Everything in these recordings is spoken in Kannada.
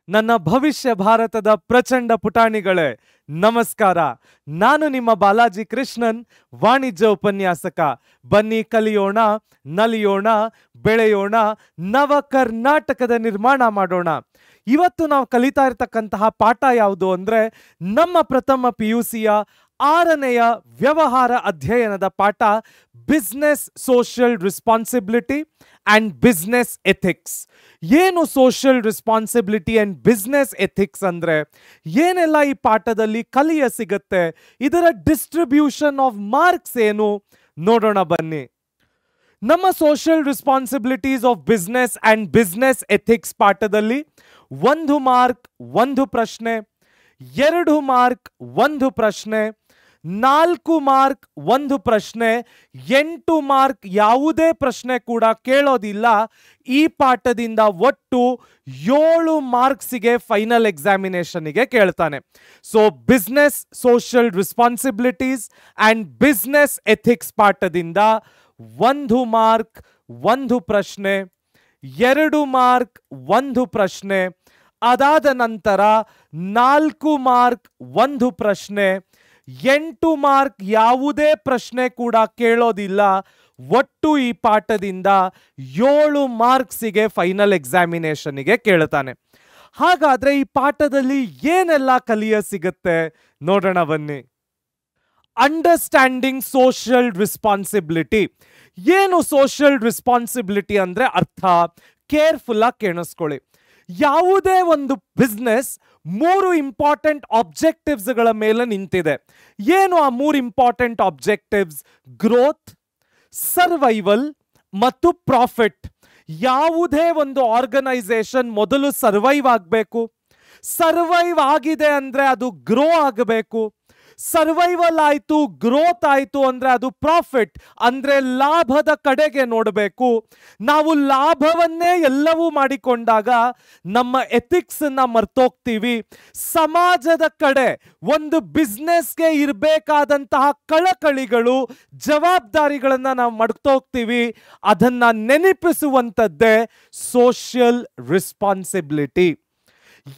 ನನ್ನ ಭವಿಷ್ಯ ಭಾರತದ ಪ್ರಚಂಡ ಪುಟಾಣಿಗಳೇ ನಮಸ್ಕಾರ. ನಾನು ನಿಮ್ಮ ಬಾಲಾಜಿ ಕೃಷ್ಣನ್, ವಾಣಿಜ್ಯ ಉಪನ್ಯಾಸಕ. ಬನ್ನಿ ಕಲಿಯೋಣ, ನಲಿಯೋಣ, ಬೆಳೆಯೋಣ, ನವ ಕರ್ನಾಟಕದ ನಿರ್ಮಾಣ ಮಾಡೋಣ. ಇವತ್ತು ನಾವು ಕಲಿತಾ ಇರತಕ್ಕಂತಹ ಪಾಠ ಯಾವುದು ಅಂದ್ರೆ ನಮ್ಮ ಪ್ರಥಮ PUCಯ 6ನೆಯ ವ್ಯವಹಾರ ಅಧ್ಯಯನದ ಪಾಠ business social responsibility and business ethics. ಏನು social responsibility and business ethics ಅಂದ್ರೆ ಏನೆಲ್ಲ ಈ ಪಾಠದಲ್ಲಿ ಕಲಿಯ ಸಿಗುತ್ತೆ, ಇದರ ಡಿಸ್ಟ್ರಿಬ್ಯೂಷನ್ ಆಫ್ ಮಾರ್ಕ್ಸ್ ಏನು ನೋಡೋಣ ಬನ್ನಿ. ನಮ್ಮ social responsibilities of business and business ethics ಪಾಠದಲ್ಲಿ 1 ಮಾರ್ಕ್ 1 ಪ್ರಶ್ನೆ, 2 ಮಾರ್ಕ್ 1 ಪ್ರಶ್ನೆ, 4 ಮಾರ್ಕ್ 1 ಪ್ರಶ್ನೆ, 8 ಮಾರ್ಕ್ ಯಾವುದೇ ಪ್ರಶ್ನೆ ಕೂಡ ಕೇಳೋದಿಲ್ಲ. ಈ ಪಾಠದಿಂದ ಒಟ್ಟು 7 ಮಾರ್ಕ್ಸಿಗೆ ಫೈನಲ್ ಎಕ್ಸಾಮಿನೇಷನ್ಗೆ ಕೇಳ್ತಾನೆ. So business social responsibilities and business ethics ಪಾಠದಿಂದ 1 ಮಾರ್ಕ್ 1 ಪ್ರಶ್ನೆ, 2 ಮಾರ್ಕ್ 1 ಪ್ರಶ್ನೆ, ಅದಾದ ನಂತರ 4 ಮಾರ್ಕ್ 1 ಪ್ರಶ್ನೆ, 8 ಮಾರ್ಕ್ ಯಾವುದೇ ಪ್ರಶ್ನೆ ಕೂಡ ಕೇಳೋದಿಲ್ಲ. ಒಟ್ಟು ಈ ಪಾಠದಿಂದ 7 ಮಾರ್ಕ್ಸಿಗೆ ಫೈನಲ್ ಎಕ್ಸಾಮಿನೇಷನ್ಗೆ ಕೇಳ್ತಾನೆ. ಹಾಗಾದ್ರೆ ಈ ಪಾಠದಲ್ಲಿ ಏನೆಲ್ಲ ಕಲಿಯ ಸಿಗುತ್ತೆ ನೋಡೋಣ ಬನ್ನಿ. Understanding social responsibility. ಏನು ಸೋಷಿಯಲ್ ರೆಸ್ಪಾನ್ಸಿಬಿಲಿಟಿ ಅಂದ್ರೆ ಅರ್ಥ ಕೇರ್ಫುಲ್ ಆಗಿ ಕೇಳಿಸ್ಕೊಳ್ಳಿ. ಯಾವುದೇ ಒಂದು ಬಿಸ್ನೆಸ್ 3 ಇಂಪಾರ್ಟೆಂಟ್ ಆಬ್ಜೆಕ್ಟಿವ್ಸ್ಗಳ ಮೇಲೆ ನಿಂತಿದೆ. ಏನು ಆ 3 ಇಂಪಾರ್ಟೆಂಟ್ ಆಬ್ಜೆಕ್ಟಿವ್ಸ್? ಗ್ರೋತ್, ಸರ್ವೈವಲ್ ಮತ್ತು ಪ್ರಾಫಿಟ್. ಯಾವುದೇ ಒಂದು ಆರ್ಗನೈಸೇಷನ್ ಮೊದಲು ಸರ್ವೈವ್ ಆಗಬೇಕು. ಸರ್ವೈವ್ ಆಗಿದೆ ಅಂದ್ರೆ ಅದು ಗ್ರೋ ಆಗಬೇಕು. ಸರ್ವೈವಲ್ ಆಯ್ತು, ಗ್ರೋತ್ ಆಯ್ತು ಅಂದ್ರೆ ಅದು ಪ್ರಾಫಿಟ್ ಅಂದ್ರೆ ಲಾಭದ ಕಡೆಗೆ ನೋಡಬೇಕು. ನಾವು ಲಾಭವನ್ನೇ ಎಲ್ಲವೂ ಮಾಡಿಕೊಂಡಾಗ ನಮ್ಮ ಎಥಿಕ್ಸ್ ಅನ್ನ ಮರ್ತೋಗ್ತೀವಿ. ಸಮಾಜದ ಕಡೆ ಒಂದು ಬಿಸ್ನೆಸ್ಗೆ ಇರಬೇಕಾದಂತಹ ಕಳಕಳಿಗಳು, ಜವಾಬ್ದಾರಿಗಳನ್ನ ನಾವು ಮರ್ತೋಗ್ತೀವಿ. ಅದನ್ನ ನೆನಪಿಸುವಂಥದ್ದೇ ಸೋಷಿಯಲ್ ರೆಸ್ಪಾನ್ಸಿಬಿಲಿಟಿ.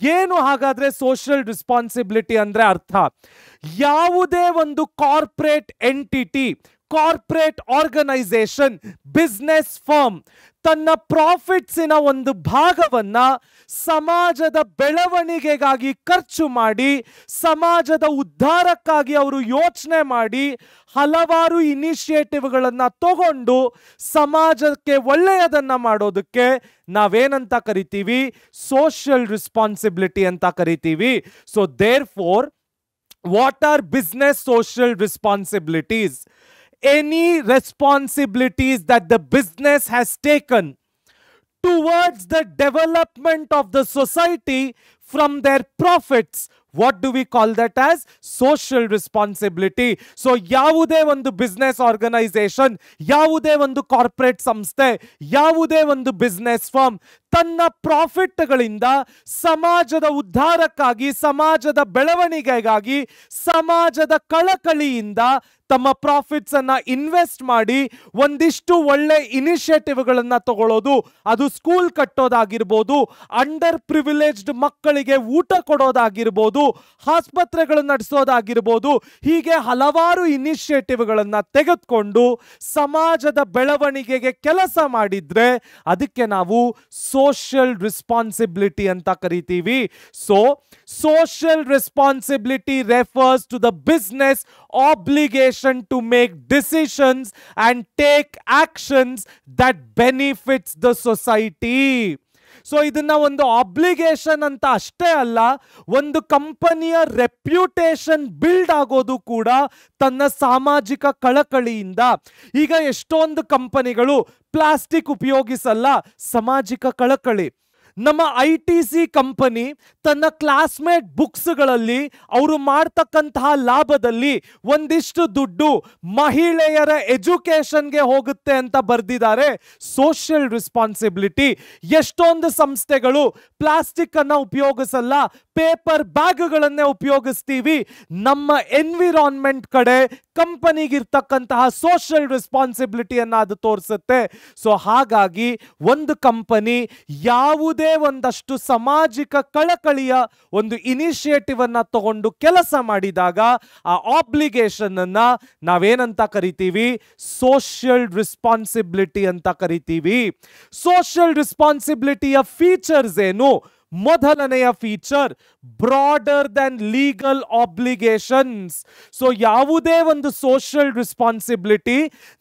ಏನು ಹಾಗಾದ್ರೆ ಸೋಷಿಯಲ್ ರೆಸ್ಪಾನ್ಸಿಬಿಲಿಟಿ ಅಂದ್ರೆ ಅರ್ಥ? ಯಾವುದೇ ಒಂದು corporate entity, corporate organisation, business firm ತನ್ನ ಪ್ರಾಫಿಟ್ಸಿನ ಒಂದು ಭಾಗವನ್ನ ಸಮಾಜದ ಬೆಳವಣಿಗೆಗಾಗಿ ಖರ್ಚು ಮಾಡಿ, ಸಮಾಜದ ಉದ್ಧಾರಕ್ಕಾಗಿ ಅವರು ಯೋಚನೆ ಮಾಡಿ ಹಲವಾರು ಇನಿಷಿಯೇಟಿವ್ಗಳನ್ನ ತಗೊಂಡು ಸಮಾಜಕ್ಕೆ ಒಳ್ಳೆಯದನ್ನ ಮಾಡೋದಕ್ಕೆ ನಾವೇನಂತ ಕರಿತೀವಿ? ಸೋಷಿಯಲ್ ರೆಸ್ಪಾನ್ಸಿಬಿಲಿಟಿ ಅಂತ ಕರಿತೀವಿ. So therefore, what are business social responsibilities? Any responsibilities that the business has taken towards the development of the society from their profits. What do we call that as? Social responsibility. So ಯಾವುದೇ ಒಂದು ಬಿಸ್ನೆಸ್ ಆರ್ಗನೈಸೇಷನ್, ಯಾವುದೇ ಒಂದು ಕಾರ್ಪೊರೇಟ್ ಸಂಸ್ಥೆ, ಯಾವುದೇ ಒಂದು ಬಿಸ್ನೆಸ್ ಫರ್ಮ್ ತನ್ನ ಪ್ರಾಫಿಟ್ಗಳಿಂದ ಸಮಾಜದ ಉದ್ಧಾರಕ್ಕಾಗಿ, ಸಮಾಜದ ಬೆಳವಣಿಗೆಗಾಗಿ, ಸಮಾಜದ ಕಳಕಳಿಯಿಂದ ತಮ್ಮ ಪ್ರಾಫಿಟ್ಸ್ ಅನ್ನ ಇನ್ವೆಸ್ಟ್ ಮಾಡಿ ಒಂದಿಷ್ಟು ಒಳ್ಳೆ ಇನಿಷಿಯೇಟಿವ್ಗಳನ್ನ ತಗೊಳ್ಳೋದು. ಅದು ಸ್ಕೂಲ್ ಕಟ್ಟೋದಾಗಿರ್ಬೋದು, ಅಂಡರ್ ಪ್ರಿವಿಲೇಜ್ಡ್ ಮಕ್ಕಳಿಗೆ ಊಟ ಕೊಡೋದಾಗಿರ್ಬೋದು, ಆಸ್ಪತ್ರೆಗಳು ನಡೆಸೋದಾಗಿರ್ಬೋದು. ಹೀಗೆ ಹಲವಾರು ಇನಿಷಿಯೇಟಿವ್ಗಳನ್ನ ತೆಗೆದುಕೊಂಡು ಸಮಾಜದ ಬೆಳವಣಿಗೆಗೆ ಕೆಲಸ ಮಾಡಿದ್ರೆ ಅದಕ್ಕೆ ನಾವು ಸೋಷಿಯಲ್ ರೆಸ್ಪಾನ್ಸಿಬಿಲಿಟಿ ಅಂತ ಕರಿತೀವಿ. So social responsibility refers to the business obligation to make decisions and take actions that benefits the society. So ಇದನ್ನ ಒಂದು ಆಬ್ಲಿಗೇಷನ್ ಅಂತ ಅಷ್ಟೇ ಅಲ್ಲ, ಒಂದು ಕಂಪನಿಯ ರೆಪ್ಯುಟೇಷನ್ ಬಿಲ್ಡ್ ಆಗೋದು ಕೂಡ ತನ್ನ ಸಾಮಾಜಿಕ ಕಳಕಳಿಯಿಂದ. ಈಗ ಎಷ್ಟೊಂದು ಕಂಪನಿಗಳು ಪ್ಲಾಸ್ಟಿಕ್ ಉಪಯೋಗಿಸಲ್ಲ, ಸಾಮಾಜಿಕ ಕಳಕಳಿ. ನಮ್ಮ ITC ಕಂಪನಿ ತನ್ನ ಕ್ಲಾಸ್ಮೇಟ್ ಬುಕ್ಸ್ಗಳಲ್ಲಿ ಅವರು ಮಾಡ್ತಕ್ಕಂತಹ ಲಾಭದಲ್ಲಿ ಒಂದಿಷ್ಟು ದುಡ್ಡು ಮಹಿಳೆಯರ ಎಜುಕೇಶನ್ಗೆ ಹೋಗುತ್ತೆ ಅಂತ ಬರೆದಿದ್ದಾರೆ. Social responsibility. ಎಷ್ಟೊಂದು ಸಂಸ್ಥೆಗಳು ಪ್ಲಾಸ್ಟಿಕ್ ಅನ್ನ ಉಪಯೋಗಿಸಲ್ಲ, ಪೇಪರ್ ಬ್ಯಾಗ್ಗಳನ್ನೇ ಉಪಯೋಗಿಸ್ತೀವಿ. ನಮ್ಮ ಎನ್ವಿರಾನ್ಮೆಂಟ್ ಕಡೆ ಕಂಪನಿಗಿರ್ತಕ್ಕಂತಹ ಸೋಷಿಯಲ್ ರೆಸ್ಪಾನ್ಸಿಬಿಲಿಟಿಯನ್ನ ಅದು ತೋರಿಸುತ್ತೆ. ಸೊ ಹಾಗಾಗಿ ಒಂದು ಕಂಪನಿ ಯಾವುದೇ ಯಾವುದೇ ಒಂದಷ್ಟು ಸಾಮಾಜಿಕ ಕಳಕಳಿಯ ಒಂದು ಇನಿಷಿಯೇಟಿವ್ ಅನ್ನ ತಗೊಂಡು ಕೆಲಸ ಮಾಡಿದಾಗ ಆ ಆಬ್ಲಿಗೇಷನ್ ಅನ್ನ ನಾವೇನಂತ ಕರಿತೀವಿ? ಸೋಷಿಯಲ್ ರೆಸ್ಪಾನ್ಸಿಬಿಲಿಟಿ ಅಂತ ಕರಿತೀವಿ. ಸೋಷಿಯಲ್ ರೆಸ್ಪಾನ್ಸಿಬಿಲಿಟಿಯ ಫೀಚರ್ಸ್ ಏನು? ಮೊದಲನೆಯ feature, broader than legal obligations. So ಯಾವುದೇ ಒಂದು ಸೋಷಿಯಲ್ ರೆಸ್ಪಾನ್ಸಿಬಿಲಿಟಿ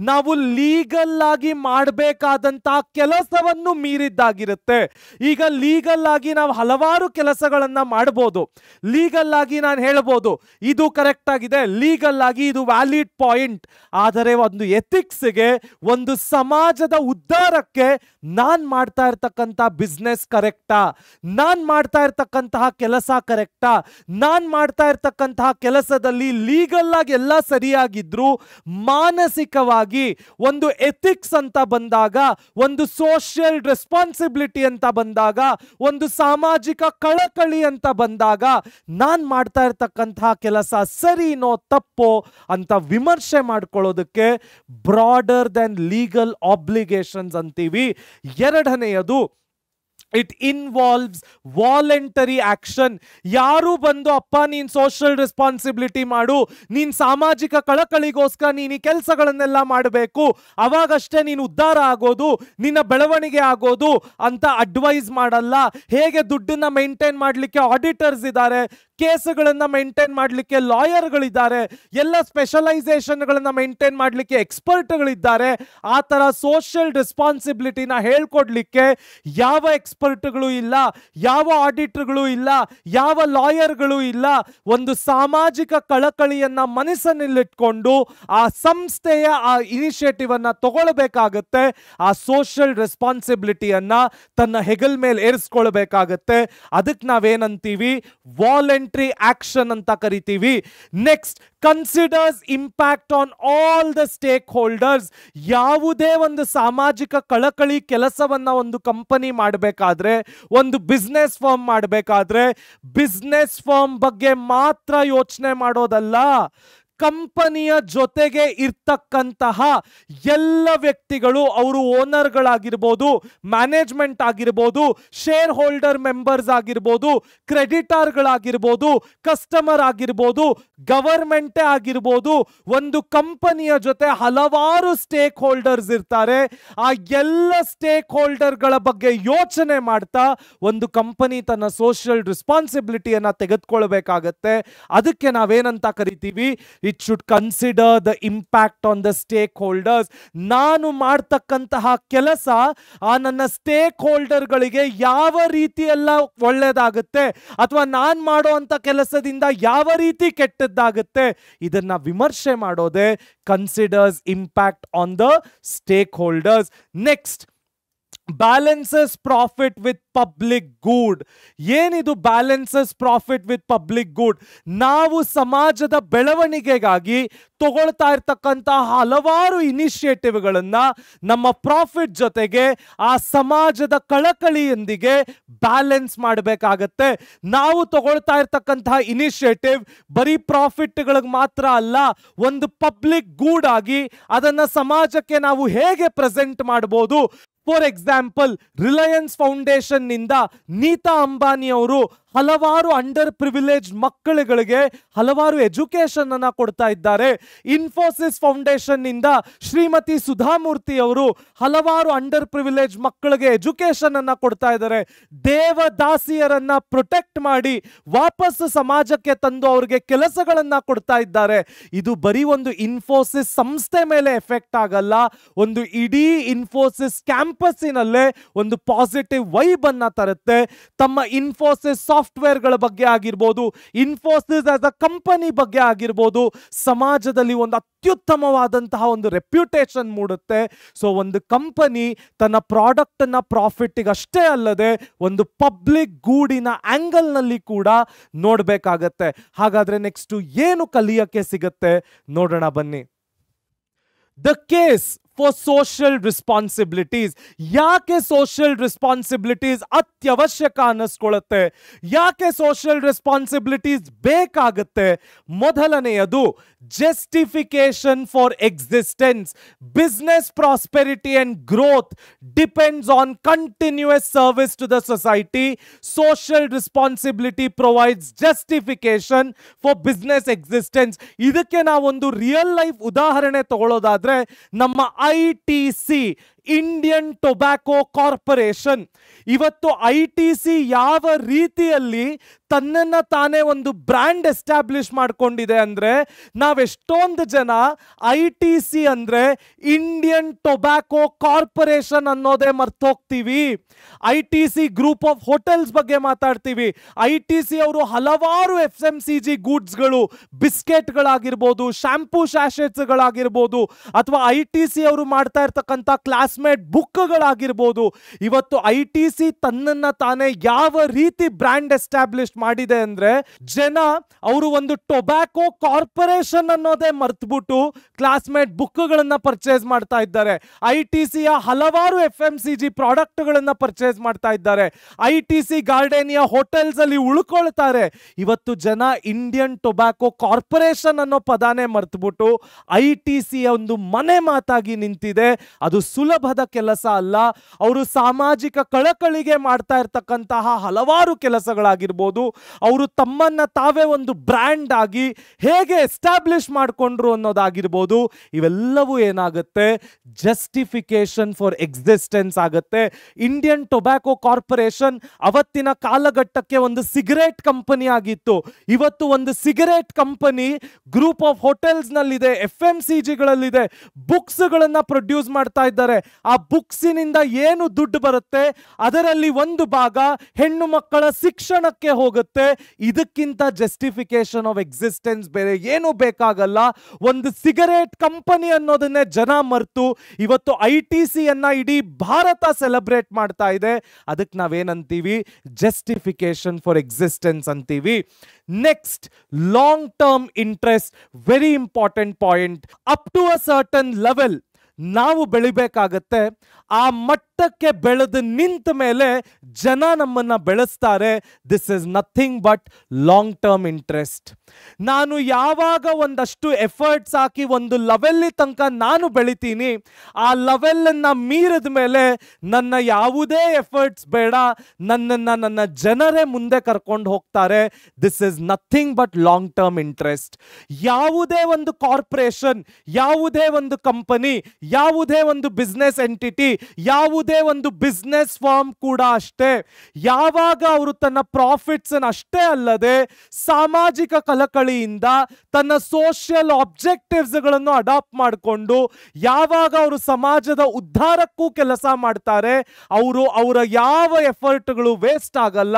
ನಾವು ಲೀಗಲ್ ಆಗಿ ಮಾಡಬೇಕಾದಂತಹ ಕೆಲಸವನ್ನು ಮೀರಿದ್ದಾಗಿರುತ್ತೆ. ಈಗ ಲೀಗಲ್ ಆಗಿ ನಾವು ಹಲವಾರು ಕೆಲಸಗಳನ್ನ ಮಾಡಬಹುದು. ಲೀಗಲ್ ಆಗಿ ನಾನು ಹೇಳ್ಬೋದು ಇದು ಕರೆಕ್ಟ್ ಆಗಿದೆ, ಲೀಗಲ್ ಆಗಿ ಇದು ವ್ಯಾಲಿಡ್ ಪಾಯಿಂಟ್. ಆದರೆ ಒಂದು ಎಥಿಕ್ಸ್ಗೆ, ಒಂದು ಸಮಾಜದ ಉದ್ಧಾರಕ್ಕೆ ನಾನ್ ಮಾಡ್ತಾ ಇರ್ತಕ್ಕಂಥ ಬಿಸ್ನೆಸ್ ಕರೆಕ್ಟಾ? ನಾನ್ ಮಾಡ್ತಾ ಇರ್ತಕ್ಕಂತಹ ಕೆಲಸ ಕರೆಕ್ಟಾ? ನಾನ್ ಮಾಡ್ತಾ ಇರ್ತಕ್ಕಂತಹ ಕೆಲಸದಲ್ಲಿ ಲೀಗಲ್ ಆಗಿ ಎಲ್ಲ ಸರಿಯಾಗಿದ್ರು ಮಾನಸಿಕವಾಗಿ ಒಂದು ಎಥಿಕ್ಸ್ ಅಂತ ಬಂದಾಗ, ಒಂದು ಸೋಷಿಯಲ್ ರೆಸ್ಪಾನ್ಸಿಬಿಲಿಟಿ ಅಂತ ಬಂದಾಗ, ಒಂದು ಸಾಮಾಜಿಕ ಕಳಕಳಿ ಅಂತ ಬಂದಾಗ ನಾನ್ ಮಾಡ್ತಾ ಇರ್ತಕ್ಕಂತಹ ಕೆಲಸ ಸರಿನೋ ತಪ್ಪೋ ಅಂತ ವಿಮರ್ಶೆ ಮಾಡ್ಕೊಳ್ಳೋದಕ್ಕೆ ಬ್ರಾಡರ್ ದನ್ ಲೀಗಲ್ ಆಬ್ಲಿಗೇಷನ್ಸ್ ಅಂತೀವಿ. ಎರಡನೆಯದು, ಇಟ್ ಇನ್ವಾಲ್ವ್ಸ್ ವಾಲಂಟರಿ ಆಕ್ಷನ್. ಯಾರು ಬಂದು ಅಪ್ಪ ನೀನ್ ಸೋಷಿಯಲ್ ರೆಸ್ಪಾನ್ಸಿಬಿಲಿಟಿ ಮಾಡು, ನೀನ್ ಸಾಮಾಜಿಕ ಕಳಕಳಿಗೋಸ್ಕರ ನೀನು ಈ ಕೆಲಸಗಳನ್ನೆಲ್ಲ ಮಾಡಬೇಕು, ಅವಾಗಷ್ಟೇ ನೀನು ಉದ್ಧಾರ ಆಗೋದು, ನಿನ್ನ ಬೆಳವಣಿಗೆ ಆಗೋದು ಅಂತ ಅಡ್ವೈಸ್ ಮಾಡಲ್ಲ. ಹೇಗೆ ದುಡ್ಡನ್ನ ಮೇಂಟೈನ್ ಮಾಡಲಿಕ್ಕೆ ಆಡಿಟರ್ಸ್ ಇದ್ದಾರೆ, ಕೇಸ್ಗಳನ್ನ ಮೇಂಟೈನ್ ಮಾಡಲಿಕ್ಕೆ ಲಾಯರ್ಗಳಿದ್ದಾರೆ, ಎಲ್ಲ ಸ್ಪೆಷಲೈಸೇಷನ್ಗಳನ್ನ ಮೇಂಟೈನ್ ಮಾಡಲಿಕ್ಕೆ ಎಕ್ಸ್ಪರ್ಟ್ಗಳಿದ್ದಾರೆ, ಆ ತರ ಸೋಷಿಯಲ್ ರೆಸ್ಪಾನ್ಸಿಬಿಲಿಟಿನ ಹೇಳ್ಕೊಡ್ಲಿಕ್ಕೆ ಯಾವ ಎಕ್ಸ್ಪರ್ಟ್ಗಳು ಇಲ್ಲ, ಯಾವ ಆಡಿಟರ್ಗಳು ಇಲ್ಲ, ಯಾವ ಲಾಯರ್ಗಳು ಇಲ್ಲ. ಒಂದು ಸಾಮಾಜಿಕ ಕಳಕಳಿಯನ್ನ ಮನಸ್ಸಿನಲ್ಲಿಟ್ಕೊಂಡು ಆ ಸಂಸ್ಥೆಯ ಆ ಇನಿಷಿಯೇಟಿವ್ ಅನ್ನ ತಗೊಳ್ಬೇಕಾಗತ್ತೆ. ಆ ಸೋಷಿಯಲ್ ರೆಸ್ಪಾನ್ಸಿಬಿಲಿಟಿಯನ್ನ ತನ್ನ ಹೆಗಲ್ ಮೇಲೆ ಏರಿಸ್ಕೊಳ್ಬೇಕಾಗತ್ತೆ. ಅದಕ್ಕೆ ನಾವೇನಂತೀವಿ? ವಾಲಂಟರಿ ಆಕ್ಷನ್ ಅಂತ ಕರಿತೀವಿ. Next, considers impact on all the stake holders. ಯಾವುದೇ ಒಂದು ಸಾಮಾಜಿಕ ಕಳಕಳಿ ಕೆಲಸವನ್ನ ಒಂದು ಕಂಪನಿ ಮಾಡಬೇಕಾದ್ರೆ, ಒಂದು ಬಿಸ್ನೆಸ್ ಫರ್ಮ್ ಮಾಡಬೇಕಾದ್ರೆ, ಬಿಸ್ನೆಸ್ ಫರ್ಮ್ ಬಗ್ಗೆ ಮಾತ್ರ ಯೋಚನೆ ಮಾಡೋದಲ್ಲ, ಕಂಪನಿಯ ಜೊತೆಗೆ ಇರ್ತಕ್ಕಂತಹ ಎಲ್ಲ ವ್ಯಕ್ತಿಗಳು, ಅವರು ಓನರ್ಗಳಾಗಿರ್ಬೋದು, ಮ್ಯಾನೇಜ್ಮೆಂಟ್ ಆಗಿರ್ಬೋದು, ಶೇರ್ ಹೋಲ್ಡರ್ ಮೆಂಬರ್ಸ್ ಆಗಿರ್ಬೋದು, ಕ್ರೆಡಿಟರ್ಗಳಾಗಿರ್ಬೋದು, ಕಸ್ಟಮರ್ ಆಗಿರ್ಬೋದು, ಗವರ್ಮೆಂಟೇ ಆಗಿರ್ಬೋದು, ಒಂದು ಕಂಪನಿಯ ಜೊತೆ ಹಲವಾರು ಸ್ಟೇಕ್ ಹೋಲ್ಡರ್ಸ್ ಇರ್ತಾರೆ. ಆ ಎಲ್ಲ ಸ್ಟೇಕ್ ಹೋಲ್ಡರ್ಗಳ ಬಗ್ಗೆ ಯೋಚನೆ ಮಾಡ್ತಾ ಒಂದು ಕಂಪನಿ ತನ್ನ ಸೋಷಿಯಲ್ ರೆಸ್ಪಾನ್ಸಿಬಿಲಿಟಿಯನ್ನ ತೆಗೆದುಕೊಳ್ಬೇಕಾಗತ್ತೆ. ಅದಕ್ಕೆ ನಾವೇನಂತ ಕರಿತೀವಿ? It should consider the impact on the stake holders. ನಾನು ಮಾಡ್ತಕ್ಕಂತಹ ಕೆಲಸ ಆ ನನ್ನ ಸ್ಟೇಕ್ ಹೋಲ್ಡರ್ಗಳಿಗೆ ಯಾವ ರೀತಿ ಎಲ್ಲ ಒಳ್ಳೇದಾಗುತ್ತೆ, ಅಥವಾ ನಾನು ಮಾಡುವಂತ ಕೆಲಸದಿಂದ ಯಾವ ರೀತಿ ಕೆಟ್ಟದ್ದಾಗುತ್ತೆ, ಇದನ್ನ ವಿಮರ್ಶೆ ಮಾಡೋದೇ considers impact on the stakeholders. Next, balances profit with public good. ಏನಿದು balances profit with public good? ನಾವು ಸಮಾಜದ ಬೆಳವಣಿಗೆಗಾಗಿ ತಗೊಳ್ತಾ ಇರ್ತಕ್ಕಂಥ ಹಲವಾರು ಇನಿಷಿಯೇಟಿವ್ಗಳನ್ನ ನಮ್ಮ ಪ್ರಾಫಿಟ್ ಜೊತೆಗೆ ಆ ಸಮಾಜದ ಕಳಕಳಿಯೊಂದಿಗೆ ಬ್ಯಾಲೆನ್ಸ್ ಮಾಡಬೇಕಾಗತ್ತೆ. ನಾವು ತಗೊಳ್ತಾ ಇರ್ತಕ್ಕಂತಹ ಇನಿಷಿಯೇಟಿವ್ ಬರೀ ಪ್ರಾಫಿಟ್ಗಳಿಗೆ ಮಾತ್ರ ಅಲ್ಲ, ಒಂದು ಪಬ್ಲಿಕ್ ಗೂಡ್ ಆಗಿ ಅದನ್ನ ಸಮಾಜಕ್ಕೆ ನಾವು ಹೇಗೆ ಪ್ರೆಸೆಂಟ್ ಮಾಡಬಹುದು. ಫಾರ್ ಎಕ್ಸಾಂಪಲ್, ರಿಲಯನ್ಸ್ ಫೌಂಡೇಶನ್ ನಿಂದ ನೀತಾ ಅಂಬಾನಿ ಅವರು ಹಲವಾರು ಅಂಡರ್ ಪ್ರಿವಿಲೇಜ್ ಮಕ್ಕಳುಗಳಿಗೆ ಹಲವಾರು ಎಜುಕೇಶನ್ ಅನ್ನ ಕೊಡ್ತಾ ಇದ್ದಾರೆ. ಇನ್ಫೋಸಿಸ್ ಫೌಂಡೇಶನ್ ನಿಂದ ಶ್ರೀಮತಿ ಸುಧಾಮೂರ್ತಿ ಅವರು ಹಲವಾರು ಅಂಡರ್ ಪ್ರಿವಿಲೇಜ್ ಮಕ್ಕಳಿಗೆ ಎಜುಕೇಶನ್ ಅನ್ನ ಕೊಡ್ತಾ ಇದ್ದಾರೆ. ದೇವದಾಸಿಯರನ್ನ ಪ್ರೊಟೆಕ್ಟ್ ಮಾಡಿ ವಾಪಸ್ ಸಮಾಜಕ್ಕೆ ತಂದು ಅವರಿಗೆ ಕೆಲಸಗಳನ್ನ ಕೊಡ್ತಾ ಇದ್ದಾರೆ. ಇದು ಬರೀ ಒಂದು ಇನ್ಫೋಸಿಸ್ ಸಂಸ್ಥೆ ಮೇಲೆ ಎಫೆಕ್ಟ್ ಆಗಲ್ಲ, ಒಂದು ಇಡೀ ಇನ್ಫೋಸಿಸ್ ಕ್ಯಾಂಪಸ್ಸಿನಲ್ಲೇ ಒಂದು ಪಾಸಿಟಿವ್ ವೈಬ್ ಅನ್ನ ತರುತ್ತೆ. ತಮ್ಮ ಇನ್ಫೋಸಿಸ್ ಸಾಫ್ಟ್ವೇರ್ಗಳ ಬಗ್ಗೆ ಆಗಿರ್ಬೋದು, ಇನ್ಫೋಸಿಸ್ ಆಸ್ ಅ ಕಂಪನಿ ಬಗ್ಗೆ ಆಗಿರ್ಬೋದು, ಸಮಾಜದಲ್ಲಿ ಒಂದು ಅತ್ಯುತ್ತಮವಾದಂತಹ ಒಂದು ರೆಪ್ಯುಟೇಷನ್ ಮೂಡುತ್ತೆ. ಸೊ ಒಂದು ಕಂಪನಿ ತನ್ನ ಪ್ರಾಡಕ್ಟ್ ಅನ್ನ ಪ್ರಾಫಿಟ್ಗೆ ಅಷ್ಟೇ ಅಲ್ಲದೆ ಒಂದು ಪಬ್ಲಿಕ್ ಗೂಡಿನ ಆಂಗಲ್ ನಲ್ಲಿ ಕೂಡ ನೋಡ್ಬೇಕಾಗತ್ತೆ. ಹಾಗಾದ್ರೆ ನೆಕ್ಸ್ಟ್ ಏನು ಕಲಿಯಕ್ಕೆ ಸಿಗತ್ತೆ ನೋಡೋಣ ಬನ್ನಿ. The case for social responsibilities. ಯಾಕೆ ಸೋಷಿಯಲ್ ರೆಸ್ಪಾನ್ಸಿಬಿಲಿಟೀಸ್ ಅತ್ಯವಶ್ಯಕ ಅನ್ನಿಸ್ಕೊಳ್ಳುತ್ತೆ, ಯಾಕೆ ಸೋಷಿಯಲ್ ರೆಸ್ಪಾನ್ಸಿಬಿಲಿಟೀಸ್ ಬೇಕಾಗುತ್ತೆ? ಮೊದಲನೆಯದು justification for existence. Business prosperity and growth depends on continuous service to the society. Social responsibility provides justification for business existence. ಇದಕ್ಕೆ ನಾವೊಂದು ರಿಯಲ್ ಲೈಫ್ ಉದಾಹರಣೆ ತಗೊಳ್ಳೋದಾದ್ರೆ ನಮ್ಮ ITC, ಇಂಡಿಯನ್ ಟೊಬ್ಯಾಕೋ ಕಾರ್ಪೊರೇಷನ್. ಇವತ್ತು ITC ಯಾವ ರೀತಿಯಲ್ಲಿ ತನ್ನನ್ನು ತಾನೇ ಒಂದು ಬ್ರ್ಯಾಂಡ್ ಎಸ್ಟಾಬ್ಲಿಷ್ ಮಾಡ್ಕೊಂಡಿದೆ ಅಂದ್ರೆ, ನಾವೆಷ್ಟೊಂದು ಜನ ITC ಅಂದ್ರೆ ಇಂಡಿಯನ್ ಟೊಬ್ಯಾಕೋ ಕಾರ್ಪೊರೇಷನ್ ಅನ್ನೋದೇ ಮರ್ತೋಗ್ತೀವಿ. ITC ಗ್ರೂಪ್ ಆಫ್ ಹೋಟೆಲ್ಸ್ ಬಗ್ಗೆ ಮಾತಾಡ್ತೀವಿ. ITC ಅವರು ಹಲವಾರು FMCG ಗೂಡ್ಸ್ಗಳು, ಬಿಸ್ಕೆಟ್ಗಳಾಗಿರ್ಬೋದು, ಶಾಂಪೂ ಶಾಶೆಟ್ಸ್ಗಳಾಗಿರ್ಬೋದು, ಅಥವಾ ITC ಅವರು ಮಾಡ್ತಾ ಇರ್ತಕ್ಕಂಥ ಕ್ಲಾಸ್ಮೇಟ್ ಬುಕ್ಗಳಾಗಿರ್ಬೋದು, ಇವತ್ತು ITC ತನ್ನನ್ನು ತಾನೇ ಯಾವ ರೀತಿ ಬ್ರ್ಯಾಂಡ್ ಎಸ್ಟಾಬ್ಲಿಷ್ ಮಾಡಿದೆ ಅಂದ್ರೆ, ಜನ ಅವರು ಒಂದು ಟೊಬ್ಯಾಕೋ ಕಾರ್ಪೊರೇಷನ್ ಅನ್ನೋದೇ ಮರ್ತುಬಿಟ್ಟು ಕ್ಲಾಸ್ಮೇಟ್ ಬುಕ್ಗಳನ್ನ ಪರ್ಚೇಸ್ ಮಾಡ್ತಾ ಇದ್ದಾರೆ. ITCಯ ಹಲವಾರು FMCG ಪ್ರಾಡಕ್ಟ್ಗಳನ್ನ ಪರ್ಚೇಸ್ ಮಾಡ್ತಾ ಇದ್ದಾರೆ. ITC ಗಾರ್ಡೇನಿಯಾ ಹೋಟೆಲ್ಸ್ ಅಲ್ಲಿ ಉಳ್ಕೊಳ್ತಾರೆ. ಇವತ್ತು ಜನ ಇಂಡಿಯನ್ ಟೊಬ್ಯಾಕೋ ಕಾರ್ಪೊರೇಷನ್ ಅನ್ನೋ ಪದಾನೇ ಮರ್ತುಬಿಟ್ಟು ITCಯ ಒಂದು ಮನೆ ಮಾತಾಗಿ ನಿಂತಿದೆ. ಅದು ಸುಲಭದ ಕೆಲಸ ಅಲ್ಲ. ಅವರು ಸಾಮಾಜಿಕ ಕಳಕಳಿಗೆ ಮಾಡ್ತಾ ಇರ್ತಕ್ಕಂತಹ ಹಲವಾರು ಕೆಲಸಗಳಾಗಿರ್ಬೋದು, ಅವರು ತಮ್ಮನ್ನ ತಾವೇ ಒಂದು ಬ್ರ್ಯಾಂಡ್ ಆಗಿ ಹೇಗೆ ಎಸ್ಟಾಬ್ಲಿಷ್ ಮಾಡಿಕೊಂಡ್ರು ಅನ್ನೋದಾಗಿರ್ಬೋದು, ಇವೆಲ್ಲವೂ ಏನಾಗುತ್ತೆ, ಜಸ್ಟಿಫಿಕೇಶನ್ ಫಾರ್ ಎಕ್ಸಿಸ್ಟೆನ್ಸ್ ಆಗುತ್ತೆ. ಇಂಡಿಯನ್ ಟೊಬ್ಯಾಕೋ ಕಾರ್ಪೊರೇಷನ್ ಅವತ್ತಿನ ಕಾಲಘಟ್ಟಕ್ಕೆ ಒಂದು ಸಿಗರೇಟ್ ಕಂಪನಿ ಆಗಿತ್ತು. ಇವತ್ತು ಒಂದು cigarette company group of hotels ನಲ್ಲಿದೆ, FMCGಗಳಲ್ಲಿದೆ, ಬುಕ್ಸ್ ಗಳನ್ನ ಪ್ರೊಡ್ಯೂಸ್ ಮಾಡ್ತಾ ಇದ್ದಾರೆ. ಆ ಬುಕ್ಸಿನಿಂದ ಏನು ದುಡ್ಡು ಬರುತ್ತೆ ಅದರಲ್ಲಿ ಒಂದು ಭಾಗ ಹೆಣ್ಣು ಮಕ್ಕಳ ಶಿಕ್ಷಣಕ್ಕೆ ಹೋಗುತ್ತೆ. ಇದಕ್ಕಿಂತ ಜಸ್ಟಿಫಿಕೇಶನ್ ಆಫ್ ಎಕ್ಸಿಸ್ಟೆನ್ಸ್ ಬೇರೆ ಏನು ಬೇಕಾಗಲ್ಲ. ಒಂದು ಸಿಗರೇಟ್ ಕಂಪನಿ ಅನ್ನೋದನ್ನೇ ಜನ ಮರೆತು ಇವತ್ತು ITC ಅನ್ನ ಇಡೀ ಭಾರತ ಸೆಲೆಬ್ರೇಟ್ ಮಾಡ್ತಾ ಇದೆ. ಅದಕ್ಕೆ ನಾವೇನಂತೀವಿ, ಜಸ್ಟಿಫಿಕೇಶನ್ ಫಾರ್ ಎಕ್ಸಿಸ್ಟೆನ್ಸ್ ಅಂತೀವಿ. Next, long term interest, very important point. Up to a certain level ನಾವು ಬೆಳಿಬೇಕಾಗತ್ತೆ. ಆ ಮಟ್ಟಕ್ಕೆ ಬೆಳೆದು ನಿಂತ ಮೇಲೆ ಜನ ನಮ್ಮನ್ನ ಬೆಳೆಸ್ತಾರೆ. This is nothing but long term interest. ನಾನು ಯಾವಾಗ ಒಂದಷ್ಟು ಎಫರ್ಟ್ಸ್ ಹಾಕಿ ಒಂದು ಲೆವೆಲ್ ತನಕ ನಾನು ಬೆಳಿತೀನಿ, ಆ ಲೆವೆಲ್ ಅನ್ನ ಮೀರಿದ ಮೇಲೆ ನನ್ನ ಯಾವುದೇ ಎಫರ್ಟ್ಸ್ ಬೇಡ, ನನ್ನ ಜನರೇ ಮುಂದೆ ಕರ್ಕೊಂಡು ಹೋಗ್ತಾರೆ. This is nothing but long term interest. ಯಾವುದೇ ಒಂದು ಕಾರ್ಪೊರೇಷನ್, ಯಾವುದೇ ಒಂದು ಕಂಪನಿ, ಯಾವುದೇ ಒಂದು ಬಿಸ್ನೆಸ್ ಎಂಟಿಟಿ, ಯಾವುದೇ ಒಂದು ಬಿಸ್ನೆಸ್ ಫಾರ್ಮ್ ಕೂಡ ಅಷ್ಟೇ, ಯಾವಾಗ ಅವರು ತನ್ನ ಪ್ರಾಫಿಟ್ಸ್ ಅಷ್ಟೇ ಅಲ್ಲದೆ ಸಾಮಾಜಿಕ ಕಳಕಳಿಯಿಂದ ತನ್ನ ಸೋಷಿಯಲ್ ಆಬ್ಜೆಕ್ಟಿವ್ಸ್ ಗಳನ್ನು ಅಡಾಪ್ಟ್ ಮಾಡಿಕೊಂಡು ಯಾವಾಗ ಅವರು ಸಮಾಜದ ಉದ್ಧಾರಕ್ಕೂ ಕೆಲಸ ಮಾಡ್ತಾರೆ, ಅವರ ಯಾವ ಎಫರ್ಟ್ಗಳು ವೇಸ್ಟ್ ಆಗಲ್ಲ.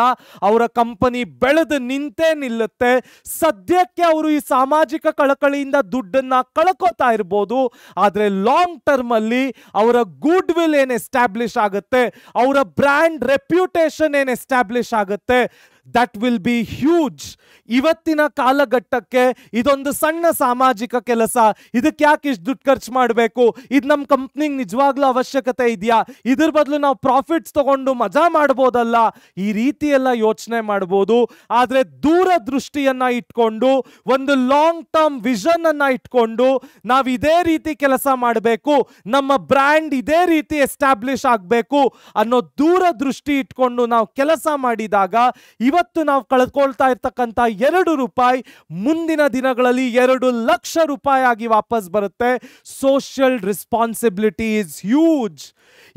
ಅವರ ಕಂಪನಿ ಬೆಳೆದು ನಿಂತೇ ನಿಲ್ಲುತ್ತೆ. ಸದ್ಯಕ್ಕೆ ಅವರು ಈ ಸಾಮಾಜಿಕ ಕಳಕಳಿಯಿಂದ ದುಡ್ಡನ್ನ ಕಳ್ಕೋತಾ ಇರ್ಬೋದು, ಆದ್ರೆ ಲಾಂಗ್ ಟರ್ಮ್ ಅಲ್ಲಿ ಅವರ ಗುಡ್ ವಿಲ್ ಏನ್ ಎಸ್ಟಾಬ್ಲಿಷ್ ಆಗುತ್ತೆ, ಅವರ ಬ್ರ್ಯಾಂಡ್ ರೆಪ್ಯೂಟೇಷನ್ ಏನ್ ಎಸ್ಟಾಬ್ಲಿಷ್ ಆಗುತ್ತೆ, ದಟ್ ವಿಲ್ ಬಿ ಹ್ಯೂಜ್. ಇವತ್ತಿನ ಕಾಲಘಟ್ಟಕ್ಕೆ ಇದೊಂದು ಸಣ್ಣ ಸಾಮಾಜಿಕ ಕೆಲಸ, ಇದಕ್ಕೆ ಯಾಕೆ ಇಷ್ಟು ದುಡ್ಡು ಖರ್ಚು ಮಾಡಬೇಕು, ಇದು ನಮ್ಮ ಕಂಪ್ನಿಗೆ ನಿಜವಾಗ್ಲೂ ಅವಶ್ಯಕತೆ ಇದೆಯಾ, ಇದ್ರ ಬದಲು ನಾವು ಪ್ರಾಫಿಟ್ಸ್ ತಗೊಂಡು ಮಜಾ ಮಾಡ್ಬೋದಲ್ಲ, ಈ ರೀತಿ ಎಲ್ಲ ಯೋಚನೆ ಮಾಡ್ಬೋದು. ಆದ್ರೆ ದೂರದೃಷ್ಟಿಯನ್ನ ಇಟ್ಕೊಂಡು, ಒಂದು ಲಾಂಗ್ ಟರ್ಮ್ ವಿಷನ್ ಅನ್ನ ಇಟ್ಕೊಂಡು ನಾವು ಇದೇ ರೀತಿ ಕೆಲಸ ಮಾಡಬೇಕು, ನಮ್ಮ ಬ್ರ್ಯಾಂಡ್ ಇದೇ ರೀತಿ ಎಸ್ಟಾಬ್ಲಿಷ್ ಆಗಬೇಕು ಅನ್ನೋ ದೂರದೃಷ್ಟಿ ಇಟ್ಕೊಂಡು ನಾವು ಕೆಲಸ ಮಾಡಿದಾಗ ಇವತ್ತು ನಾವು ಕಳೆದುಕೊಳ್ತಾ ಇರ್ತಕ್ಕಂಥ 2 ರೂಪಾಯಿ ಮುಂದಿನ ದಿನಗಳಲ್ಲಿ 2 ಲಕ್ಷ ರೂಪಾಯಿ ಆಗಿ ವಾಪಸ್ ಬರುತ್ತೆ. Social responsibility is huge.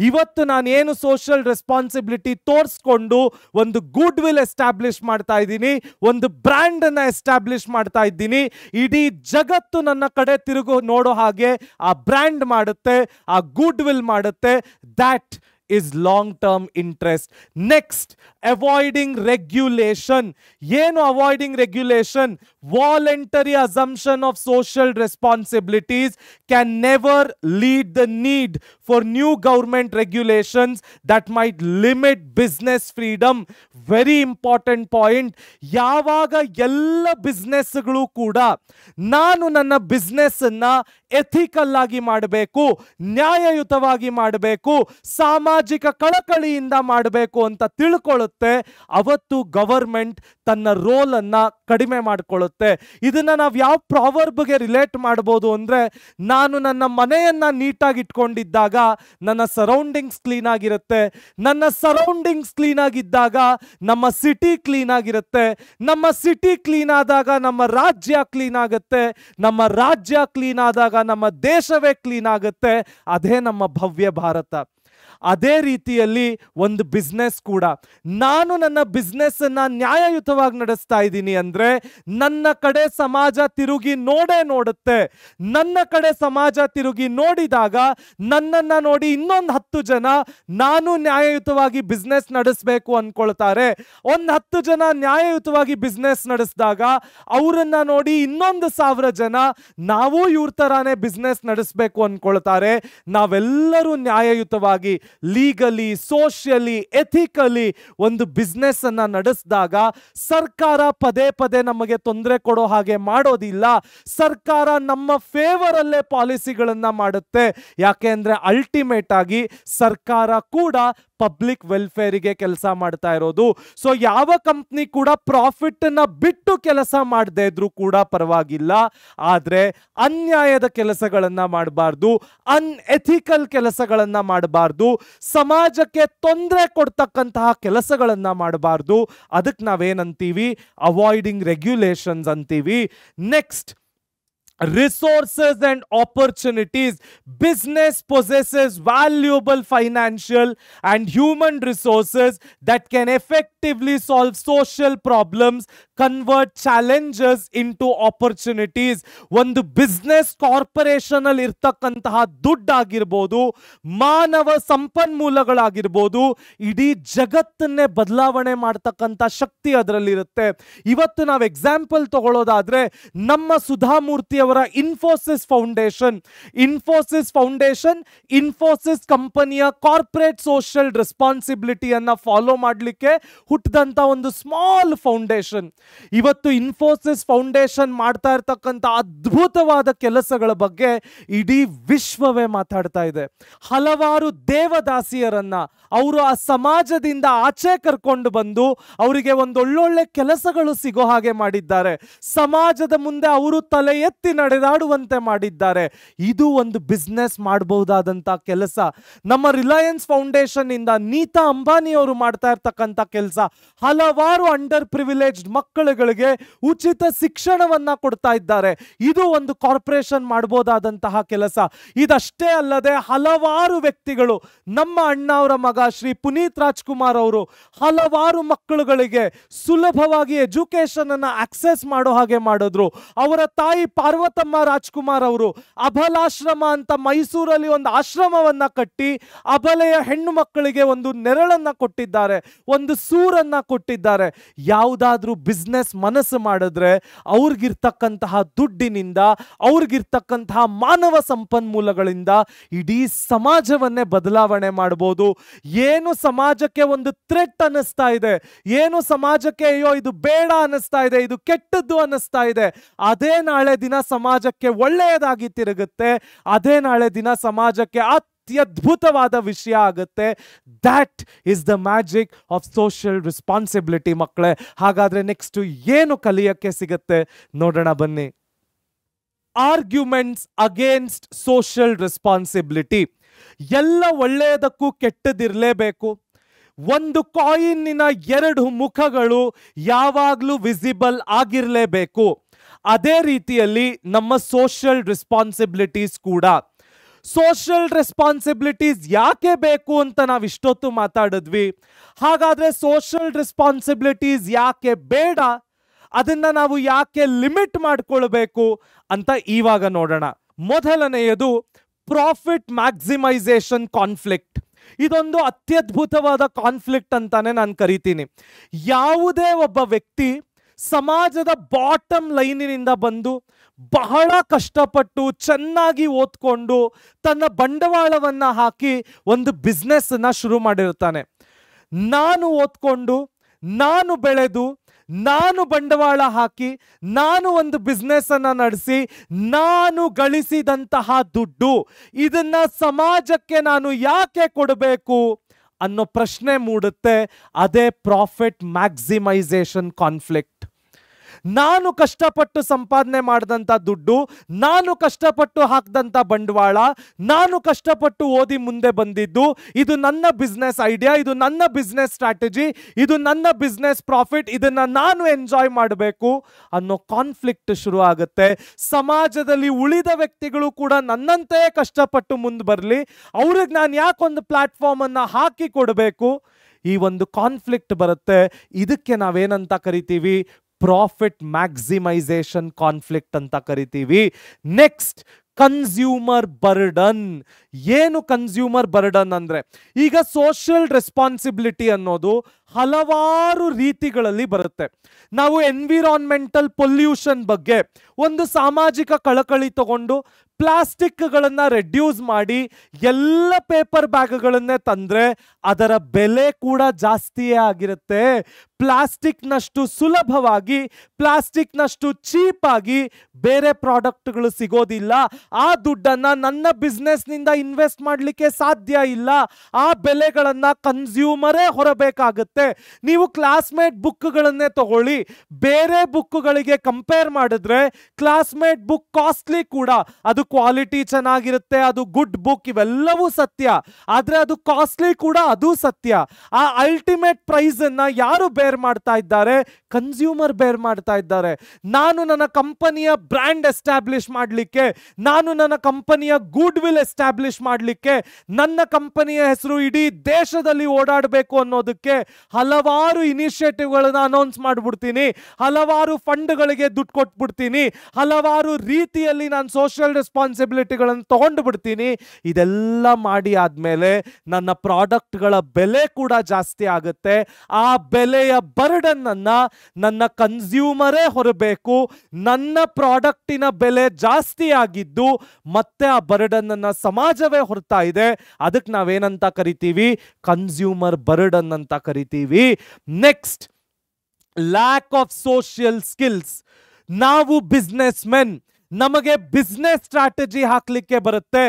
ಇವತ್ತು ನಾನೇನು ಸೋಷಿಯಲ್ ರೆಸ್ಪಾನ್ಸಿಬಿಲಿಟಿ ತೋರಿಸ್ಕೊಂಡು ಒಂದು ಗುಡ್ ವಿಲ್ ಎಸ್ಟಾಬ್ಲಿಷ್ ಮಾಡ್ತಾ ಇದ್ದೀನಿ, ಒಂದು ಬ್ರ್ಯಾಂಡ್ ಅನ್ನ ಎಸ್ಟಾಬ್ಲಿಷ್ ಮಾಡ್ತಾ ಇದ್ದೀನಿ, ಇಡೀ ಜಗತ್ತು ನನ್ನ ಕಡೆ ತಿರುಗು ನೋಡೋ ಹಾಗೆ ಆ ಬ್ರ್ಯಾಂಡ್ ಮಾಡುತ್ತೆ, ಆ ಗುಡ್ ವಿಲ್ ಮಾಡುತ್ತೆ. That is long-term interest. Next, avoiding regulation. ಏನು avoiding regulation? Voluntary assumption of social responsibilities can never lead the need for new government regulations that might limit business freedom. Very important point. ಯಾವಾಗ ಎಲ್ಲ ಬಿಸ್ನೆಸ್ಗಳು ಕೂಡ ನಾನು ನನ್ನ ಬಿಸ್ನೆಸ್ ಅನ್ನ ಎಥಿಕಲ್ ಆಗಿ ಮಾಡಬೇಕು, ನ್ಯಾಯಯುತವಾಗಿ ಮಾಡಬೇಕು, ಸಾಮಾಜಿಕ ಕಳಕಳಿಯಿಂದ ಮಾಡಬೇಕು ಅಂತ ತಿಳ್ಕೊಳ್ಳುತ್ತೆ, ಅವತ್ತು ಗವರ್ಮೆಂಟ್ ತನ್ನ ರೋಲ್ ಅನ್ನ ಕಡಿಮೆ ಮಾಡಿಕೊಳ್ಳುತ್ತೆ. ಇದನ್ನ ನಾವು ಯಾವ ಪ್ರಾವರ್ಬ್ಗೆ ರಿಲೇಟ್ ಮಾಡಬಹುದು ಅಂದ್ರೆ, ನಾನು ನನ್ನ ಮನೆಯನ್ನ ನೀಟಾಗಿ ಇಟ್ಕೊಂಡಿದ್ದಾಗ ನನ್ನ ಸರೌಂಡಿಂಗ್ಸ್ ಕ್ಲೀನ್ ಆಗಿರುತ್ತೆ, ನನ್ನ ಸರೌಂಡಿಂಗ್ಸ್ ಕ್ಲೀನ್ ಆಗಿದ್ದಾಗ ನಮ್ಮ ಸಿಟಿ ಕ್ಲೀನ್ ಆಗಿರುತ್ತೆ, ನಮ್ಮ ಸಿಟಿ ಕ್ಲೀನ್ ಆದಾಗ ನಮ್ಮ ರಾಜ್ಯ ಕ್ಲೀನ್ ಆಗುತ್ತೆ, ನಮ್ಮ ರಾಜ್ಯ ಕ್ಲೀನ್ ಆದಾಗ ನಮ್ಮ ದೇಶವೇ ಕ್ಲೀನ್ ಆಗುತ್ತೆ. ಅದೇ ನಮ್ಮ ಭವ್ಯ ಭಾರತ. ಅದೇ ರೀತಿಯಲ್ಲಿ ಒಂದು ಬಿಸ್ನೆಸ್ ಕೂಡ, ನಾನು ನನ್ನ ಬಿಸ್ನೆಸ್ ಅನ್ನ ನ್ಯಾಯಯುತವಾಗಿ ನಡೆಸ್ತಾ ಇದ್ದೀನಿ ಅಂದ್ರೆ ನನ್ನ ಕಡೆ ಸಮಾಜ ತಿರುಗಿ ನೋಡುತ್ತೆ. ನನ್ನ ಕಡೆ ಸಮಾಜ ತಿರುಗಿ ನೋಡಿದಾಗ ನನ್ನನ್ನ ನೋಡಿ ಇನ್ನೊಂದು 10 ಜನ ನಾನು ನ್ಯಾಯಯುತವಾಗಿ ಬಿಸ್ನೆಸ್ ನಡೆಸಬೇಕು ಅನ್ಕೊಳ್ತಾರೆ. ಒಂದು 10 ಜನ ನ್ಯಾಯಯುತವಾಗಿ ಬಿಸ್ನೆಸ್ ನಡೆಸಿದಾಗ ಅವರನ್ನ ನೋಡಿ ಇನ್ನೊಂದು 1000 ಜನ ನಾವು ಇವ್ರ ತರಾನೇ ಬಿಸ್ನೆಸ್ ನಡೆಸಬೇಕು ಅನ್ಕೊಳ್ತಾರೆ. ನಾವೆಲ್ಲರೂ ನ್ಯಾಯಯುತವಾಗಿ, ಲೀಗಲಿ, ಸೋಷಿಯಲಿ, ಎಥಿಕಲಿ ಒಂದು ಬಿಸ್ನೆಸ್ ಅನ್ನ ನಡೆಸಿದಾಗ ಸರ್ಕಾರ ಪದೇ ಪದೇ ನಮಗೆ ತೊಂದರೆ ಕೊಡೋ ಹಾಗೆ ಮಾಡೋದಿಲ್ಲ. ಸರ್ಕಾರ ನಮ್ಮ ಫೇವರ್ ಅಲ್ಲೇ ಪಾಲಿಸಿಗಳನ್ನ ಮಾಡುತ್ತೆ. ಯಾಕೆ ಅಂದ್ರೆ ಅಲ್ಟಿಮೇಟ್ ಆಗಿ ಸರ್ಕಾರ ಕೂಡ ಪಬ್ಲಿಕ್ ವೆಲ್ಫೇರಿಗೆ ಕೆಲಸ ಮಾಡ್ತಾ ಇರೋದು. ಸೊ ಯಾವ ಕಂಪ್ನಿ ಕೂಡ ಪ್ರಾಫಿಟ್ ಅನ್ನ ಬಿಟ್ಟು ಕೆಲಸ ಮಾಡದೇ ಇದ್ರೂ ಕೂಡ ಪರವಾಗಿಲ್ಲ, ಆದ್ರೆ ಅನ್ಯಾಯದ ಕೆಲಸಗಳನ್ನ ಮಾಡಬಾರ್ದು, ಅನ್ಎಥಿಕಲ್ ಕೆಲಸಗಳನ್ನ ಮಾಡಬಾರ್ದು, ಸಮಾಜಕ್ಕೆ ತೊಂದರೆ ಕೊಡ್ತಕ್ಕಂತಹ ಕೆಲಸಗಳನ್ನ ಮಾಡಬಾರ್ದು. ಅದಕ್ಕೆ ನಾವೇನಂತೀವಿ? ಅವಾಯ್ಡಿಂಗ್ ರೆಗ್ಯುಲೇಷನ್ಸ್ ಅಂತೀವಿ. Next, resources and opportunities. Business possesses valuable financial and human resources that can effectively solve social problems, convert challenges into opportunities. ಒಂದು ಬಿಸ್ನೆಸ್ ಕಾರ್ಪೊರೇಷನ್ ಅಲ್ಲಿ ಇರ್ತಕ್ಕಂತಹ ದುಡ್ಡಾಗಿರ್ಬೋದು, ಮಾನವ ಸಂಪನ್ಮೂಲಗಳಾಗಿರ್ಬೋದು, ಇಡೀ ಜಗತ್ತನ್ನೇ ಬದಲಾವಣೆ ಮಾಡ್ತಕ್ಕಂಥ ಶಕ್ತಿ ಅದರಲ್ಲಿರುತ್ತೆ. ಇವತ್ತು ನಾವು ಎಕ್ಸಾಂಪಲ್ ತಗೊಳ್ಳೋದಾದ್ರೆ ನಮ್ಮ ಸುಧಾಮೂರ್ತಿ ಅವರ ಇನ್ಫೋಸಿಸ್ ಫೌಂಡೇಶನ್ ಇನ್ಫೋಸಿಸ್ ಕಂಪನಿಯ ಕಾರ್ಪೊರೇಟ್ ಸೋಷಿಯಲ್ ರೆಸ್ಪಾನ್ಸಿಬಿಲಿಟಿಯನ್ನ ಫಾಲೋ ಮಾಡಲಿಕ್ಕೆ ಹುಟ್ಟಿದಂತ ಒಂದು ಸ್ಮಾಲ್ ಫೌಂಡೇಶನ್. ಇವತ್ತು ಇನ್ಫೋಸಿಸ್ ಫೌಂಡೇಶನ್ ಮಾಡ್ತಾ ಇರ್ತಕ್ಕಂಥ ಅದ್ಭುತವಾದ ಕೆಲಸಗಳ ಬಗ್ಗೆ ಇಡೀ ವಿಶ್ವವೇ ಮಾತಾಡ್ತಾ ಇದೆ. ಹಲವಾರು ದೇವದಾಸಿಯರನ್ನ ಅವರು ಆ ಸಮಾಜದಿಂದ ಆಚೆ ಕರ್ಕೊಂಡು ಬಂದು ಅವರಿಗೆ ಒಂದೊಳ್ಳೊಳ್ಳೆ ಕೆಲಸಗಳು ಸಿಗೋ ಹಾಗೆ ಮಾಡಿದ್ದಾರೆ. ಸಮಾಜದ ಮುಂದೆ ಅವರು ತಲೆ ಎತ್ತಿ ನಡೆದಾಡುವಂತೆ ಮಾಡಿದ್ದಾರೆ. ಇದು ಒಂದು ಬಿಸ್ನೆಸ್ ಮಾಡಬಹುದಾದಂತ ಕೆಲಸ. ನಮ್ಮ ರಿಲಯನ್ಸ್ ಫೌಂಡೇಶನ್ ಇಂದ ನೀತಾ ಅಂಬಾನಿ ಅವರು ಮಾಡ್ತಾ ಇರ್ತಕ್ಕಂಥ ಕೆಲಸ, ಹಲವಾರು ಅಂಡರ್ ಪ್ರಿವಿಲೇಜ್ಡ್ ಮಕ್ಕಳುಗಳಿಗೆ ಉಚಿತ ಶಿಕ್ಷಣವನ್ನ ಕೊಡ್ತಾ ಇದ್ದಾರೆ. ಇದು ಒಂದು ಕಾರ್ಪೊರೇಷನ್ ಮಾಡಬಹುದಾದಂತಹ ಕೆಲಸ. ಇದಷ್ಟೇ ಅಲ್ಲದೆ ಹಲವಾರು ವ್ಯಕ್ತಿಗಳು, ನಮ್ಮ ಅಣ್ಣ ಅವರ ಮಗ ಶ್ರೀ ಪುನೀತ್ ರಾಜ್ಕುಮಾರ್ ಅವರು ಹಲವಾರು ಮಕ್ಕಳುಗಳಿಗೆ ಸುಲಭವಾಗಿ ಎಜುಕೇಶನ್ ಅನ್ನ ಆಕ್ಸೆಸ್ ಮಾಡೋ ಹಾಗೆ ಮಾಡಿದ್ರು. ಅವರ ತಾಯಿ ಪಾರ್ವತಮ್ಮ ರಾಜ್ಕುಮಾರ್ ಅವರು ಅಬಲಾಶ್ರಮ ಅಂತ ಮೈಸೂರಲ್ಲಿ ಒಂದು ಆಶ್ರಮವನ್ನ ಕಟ್ಟಿ ಅಬಲೆಯ ಹೆಣ್ಣು ಮಕ್ಕಳಿಗೆ ಒಂದು ನೆರಳನ್ನ ಕೊಟ್ಟಿದ್ದಾರೆ, ಒಂದು ಸೂರನ್ನ ಕೊಟ್ಟಿದ್ದಾರೆ. ಯಾವುದಾದ್ರೂ ಬಿಸ್ನೆಸ್ ಮನಸ್ಸು ಮಾಡಿದ್ರೆ ಅವ್ರಿಗಿರ್ತಕ್ಕಂತಹ ದುಡ್ಡಿನಿಂದ, ಅವ್ರಿಗಿರ್ತಕ್ಕಂತಹ ಮಾನವ ಸಂಪನ್ಮೂಲಗಳಿಂದ ಇಡೀ ಸಮಾಜವನ್ನೇ ಬದಲಾವಣೆ ಮಾಡಬಹುದು. ಏನು ಸಮಾಜಕ್ಕೆ ಒಂದು ಥ್ರೆಟ್ ಅನ್ನಿಸ್ತಾ ಇದೆ, ಏನು ಸಮಾಜಕ್ಕೆ ಅಯ್ಯೋ ಇದು ಬೇಡ ಅನ್ನಿಸ್ತಾ ಇದೆ, ಇದು ಕೆಟ್ಟದ್ದು ಅನ್ನಿಸ್ತಾ ಇದೆ, ಅದೇ ನಾಳೆ ದಿನ ಸಮಾಜಕ್ಕೆ ಒಳ್ಳೆಯದಾಗಿ ತಿರುಗುತ್ತೆ. ಅದೇ ನಾಳೆ ದಿನ ಸಮಾಜಕ್ಕೆ ಅತ್ಯದ್ಭುತವಾದ ವಿಷಯ ಆಗುತ್ತೆ. That is the magic of social responsibility ಮಕ್ಕಳೇ. ಹಾಗಾದ್ರೆ ನೆಕ್ಸ್ಟ್ ಏನು ಕಲಿಯಕ್ಕೆ ಸಿಗುತ್ತೆ ನೋಡೋಣ ಬನ್ನಿ. Arguments against social responsibility. ಎಲ್ಲ ಒಳ್ಳೆಯದಕ್ಕೂ ಕೆಟ್ಟದಿರಲೇಬೇಕು. ಒಂದು ಕಾಯಿನ್ನಿನ 2 ಮುಖಗಳು ಯಾವಾಗಲೂ ವಿಸಿಬಲ್ ಆಗಿರಲೇಬೇಕು. ಅದೇ ರೀತಿಯಲ್ಲಿ ನಮ್ಮ ಸೋಷಿಯಲ್ ರೆಸ್ಪಾನ್ಸಿಬಿಲಿಟೀಸ್ ಕೂಡ. ಸೋಷಿಯಲ್ ರೆಸ್ಪಾನ್ಸಿಬಿಲಿಟೀಸ್ ಯಾಕೆ ಬೇಕು ಅಂತ ನಾವು ಇಷ್ಟೊತ್ತು ಮಾತಾಡಿದ್ವಿ. ಹಾಗಾದ್ರೆ ಸೋಷಿಯಲ್ ರೆಸ್ಪಾನ್ಸಿಬಿಲಿಟೀಸ್ ಯಾಕೆ ಬೇಡ, ಅದನ್ನ ನಾವು ಯಾಕೆ ಲಿಮಿಟ್ ಮಾಡ್ಕೊಳ್ಬೇಕು ಅಂತ ಇವಾಗ ನೋಡೋಣ. ಮೊದಲನೆಯದು ಪ್ರಾಫಿಟ್ ಮ್ಯಾಕ್ಸಿಮೈಸೇಷನ್ ಕಾನ್ಫ್ಲಿಕ್ಟ್. ಇದೊಂದು ಅತ್ಯದ್ಭುತವಾದ ಕಾನ್ಫ್ಲಿಕ್ಟ್ ಅಂತಾನೆ ನಾನು ಕರಿತೀನಿ. ಯಾವುದೇ ಒಬ್ಬ ವ್ಯಕ್ತಿ ಸಮಾಜದ ಬಾಟಮ್ ಲೈನಿನಿಂದ ಬಂದು ಬಹಳ ಕಷ್ಟಪಟ್ಟು ಚೆನ್ನಾಗಿ ಓದ್ಕೊಂಡು ತನ್ನ ಬಂಡವಾಳವನ್ನು ಹಾಕಿ ಒಂದು ಬಿಸ್ನೆಸ್ಸನ್ನು ಶುರು ಮಾಡಿರ್ತಾನೆ. ನಾನು ಓದ್ಕೊಂಡು, ನಾನು ಬೆಳೆದು, ನಾನು ಬಂಡವಾಳ ಹಾಕಿ, ನಾನು ಒಂದು ಬಿಸ್ನೆಸ್ಸನ್ನು ನಡೆಸಿ, ನಾನು ಗಳಿಸಿದಂತಹ ದುಡ್ಡು ಇದನ್ನ ಸಮಾಜಕ್ಕೆ ನಾನು ಯಾಕೆ ಕೊಡಬೇಕು ಅನ್ನೋ ಪ್ರಶ್ನೆ ಮೂಡುತ್ತೆ. ಅದೇ ಪ್ರಾಫಿಟ್ ಮ್ಯಾಕ್ಸಿಮೈಸೇಷನ್ ಕಾನ್ಫ್ಲಿಕ್ಟ್. ನಾನು ಕಷ್ಟಪಟ್ಟು ಸಂಪಾದನೆ ಮಾಡಿದಂಥ ದುಡ್ಡು, ನಾನು ಕಷ್ಟಪಟ್ಟು ಹಾಕಿದಂಥ ಬಂಡವಾಳ, ನಾನು ಕಷ್ಟಪಟ್ಟು ಓದಿ ಮುಂದೆ ಬಂದಿದ್ದು, ಇದು ನನ್ನ ಬಿಸ್ನೆಸ್ ಐಡಿಯಾ, ಇದು ನನ್ನ ಬಿಸ್ನೆಸ್ ಸ್ಟ್ರಾಟಜಿ, ಇದು ನನ್ನ ಬಿಸ್ನೆಸ್ ಪ್ರಾಫಿಟ್, ಇದನ್ನು ನಾನು ಎಂಜಾಯ್ ಮಾಡಬೇಕು ಅನ್ನೋ ಕಾನ್ಫ್ಲಿಕ್ಟ್ ಶುರು ಆಗುತ್ತೆ. ಸಮಾಜದಲ್ಲಿ ಉಳಿದ ವ್ಯಕ್ತಿಗಳು ಕೂಡ ನನ್ನಂತೆಯೇ ಕಷ್ಟಪಟ್ಟು ಮುಂದೆ ಬರಲಿ, ಅವ್ರಿಗೆ ನಾನು ಯಾಕೊಂದು ಪ್ಲಾಟ್ಫಾರ್ಮನ್ನು ಹಾಕಿ ಕೊಡಬೇಕು, ಈ ಒಂದು ಕಾನ್ಫ್ಲಿಕ್ಟ್ ಬರುತ್ತೆ. ಇದಕ್ಕೆ ನಾವೇನಂತ ಕರಿತೀವಿ? ಪ್ರಾಫಿಟ್ ಮ್ಯಾಕ್ಸಿಮೈಸೇಷನ್ ಕಾನ್ಫ್ಲಿಕ್ಟ್ ಅಂತ ಕರಿತೀವಿ. Next, consumer burden. ಏನು ಕನ್ಸ್ಯೂಮರ್ ಬರ್ಡನ್ ಅಂದ್ರೆ, ಈಗ ಸೋಷಿಯಲ್ ರೆಸ್ಪಾನ್ಸಿಬಿಲಿಟಿ ಅನ್ನೋದು ಹಲವಾರು ರೀತಿಗಳಲ್ಲಿ ಬರುತ್ತೆ. ನಾವು ಎನ್ವಿರಾನ್ಮೆಂಟಲ್ ಪೊಲ್ಯೂಷನ್ ಬಗ್ಗೆ ಒಂದು ಸಾಮಾಜಿಕ ಕಳಕಳಿ ತಗೊಂಡು ಪ್ಲಾಸ್ಟಿಕ್ಗಳನ್ನು ರೆಡ್ಯೂಸ್ ಮಾಡಿ ಎಲ್ಲ ಪೇಪರ್ ಬ್ಯಾಗ್ಗಳನ್ನೇ ತಂದರೆ ಅದರ ಬೆಲೆ ಕೂಡ ಜಾಸ್ತಿಯೇ ಆಗಿರುತ್ತೆ. ಪ್ಲಾಸ್ಟಿಕ್ನಷ್ಟು ಸುಲಭವಾಗಿ, ಪ್ಲಾಸ್ಟಿಕ್ನಷ್ಟು ಚೀಪಾಗಿ ಬೇರೆ ಪ್ರಾಡಕ್ಟ್ಗಳು ಸಿಗೋದಿಲ್ಲ. ಆ ದುಡ್ಡನ್ನು ನನ್ನ ಬಿಸ್ನೆಸ್ನಿಂದ ಇನ್ವೆಸ್ಟ್ ಮಾಡಲಿಕ್ಕೆ ಸಾಧ್ಯ ಇಲ್ಲ. ಆ ಬೆಲೆಗಳನ್ನು ಕನ್ಸ್ಯೂಮರೇ ಹೊರಬೇಕಾಗುತ್ತೆ. ನೀವು ಕ್ಲಾಸ್ಮೇಟ್ ಬುಕ್ಗಳನ್ನೇ ತಗೊಳ್ಳಿ, ಬೇರೆ ಬುಕ್ಗಳಿಗೆ ಕಂಪೇರ್ ಮಾಡಿದ್ರೆ ಕ್ಲಾಸ್ಮೇಟ್ ಬುಕ್ ಕಾಸ್ಟ್ಲಿ ಕೂಡ. ಅದು ಕ್ವಾಲಿಟಿ ಚೆನ್ನಾಗಿರುತ್ತೆ, ಅದು ಗುಡ್ ಬುಕ್, ಇವೆಲ್ಲವೂ ಸತ್ಯ. ಆದರೆ ಅದು ಕಾಸ್ಟ್ಲಿ ಕೂಡ, ಅದು ಸತ್ಯ. ಆ ಅಲ್ಟಿಮೇಟ್ ಪ್ರೈಸ್ ಅನ್ನ ಯಾರು ಬೇರ್ ಮಾಡ್ತಾ ಇದ್ದಾರೆ? ಕನ್ಸ್ಯೂಮರ್ ಬೇರ್ ಮಾಡ್ತಾ ಇದ್ದಾರೆ. ನಾನು ನನ್ನ ಕಂಪನಿಯ ಬ್ರ್ಯಾಂಡ್ ಎಸ್ಟಾಬ್ಲಿಷ್ ಮಾಡಲಿಕ್ಕೆ, ನಾನು ನನ್ನ ಕಂಪನಿಯ ಗುಡ್ ವಿಲ್ ಎಸ್ಟಾಬ್ಲಿಷ್ ಮಾಡಲಿಕ್ಕೆ, ನನ್ನ ಕಂಪನಿಯ ಹೆಸರು ಇಡೀ ದೇಶದಲ್ಲಿ ಓಡಾಡಬೇಕು ಅನ್ನೋದಕ್ಕೆ ಹಲವಾರು ಇನಿಷಿಯೇಟಿವ್ಗಳನ್ನ ಅನೌನ್ಸ್ ಮಾಡಿಬಿಡ್ತೀನಿ, ಹಲವಾರು ಫಂಡ್ಗಳಿಗೆ ದುಡ್ಡು ಕೊಟ್ಬಿಡ್ತೀನಿ, ಹಲವಾರು ರೀತಿಯಲ್ಲಿ ನಾನು ಸೋಷಿಯಲ್ ರೆಸ್ಪಾನ್ಸಿಬಿಲಿಟಿಗಳನ್ನು ತಗೊಂಡು ಬಿಡ್ತೀನಿ. ಇದೆಲ್ಲ ಮಾಡಿ ಆದ್ಮೇಲೆ ನನ್ನ ಪ್ರಾಡಕ್ಟ್ಗಳ ಬೆಲೆ ಕೂಡ ಜಾಸ್ತಿ ಆಗುತ್ತೆ. ಆ ಬೆಲೆಯ ಬರ್ಡನ್ ಅನ್ನ ನನ್ನ ಕನ್ಸ್ಯೂಮರೇ ಹೊರಬೇಕು. ನನ್ನ ಪ್ರಾಡಕ್ಟಿನ ಬೆಲೆ ಜಾಸ್ತಿ ಆಗಿದ್ದು ಮತ್ತೆ ಆ ಬರ್ಡನ್ ಅನ್ನ ಸಮಾಜವೇ ಹೊರತಾ ಇದೆ. ಅದಕ್ಕೆ ನಾವೇನಂತ ಕರಿತೀವಿ? ಕನ್ಸ್ಯೂಮರ್ ಬರ್ಡನ್ ಅಂತ ಕರಿತೀವಿ. Next, lac of social skills. ನಾವು ಬಿಸ್ನೆಸ್ ಮೆನ್, ನಮಗೆ ಬಿಸ್ನೆಸ್ ಸ್ಟ್ರಾಟಜಿ ಹಾಕಲಿಕ್ಕೆ ಬರುತ್ತೆ.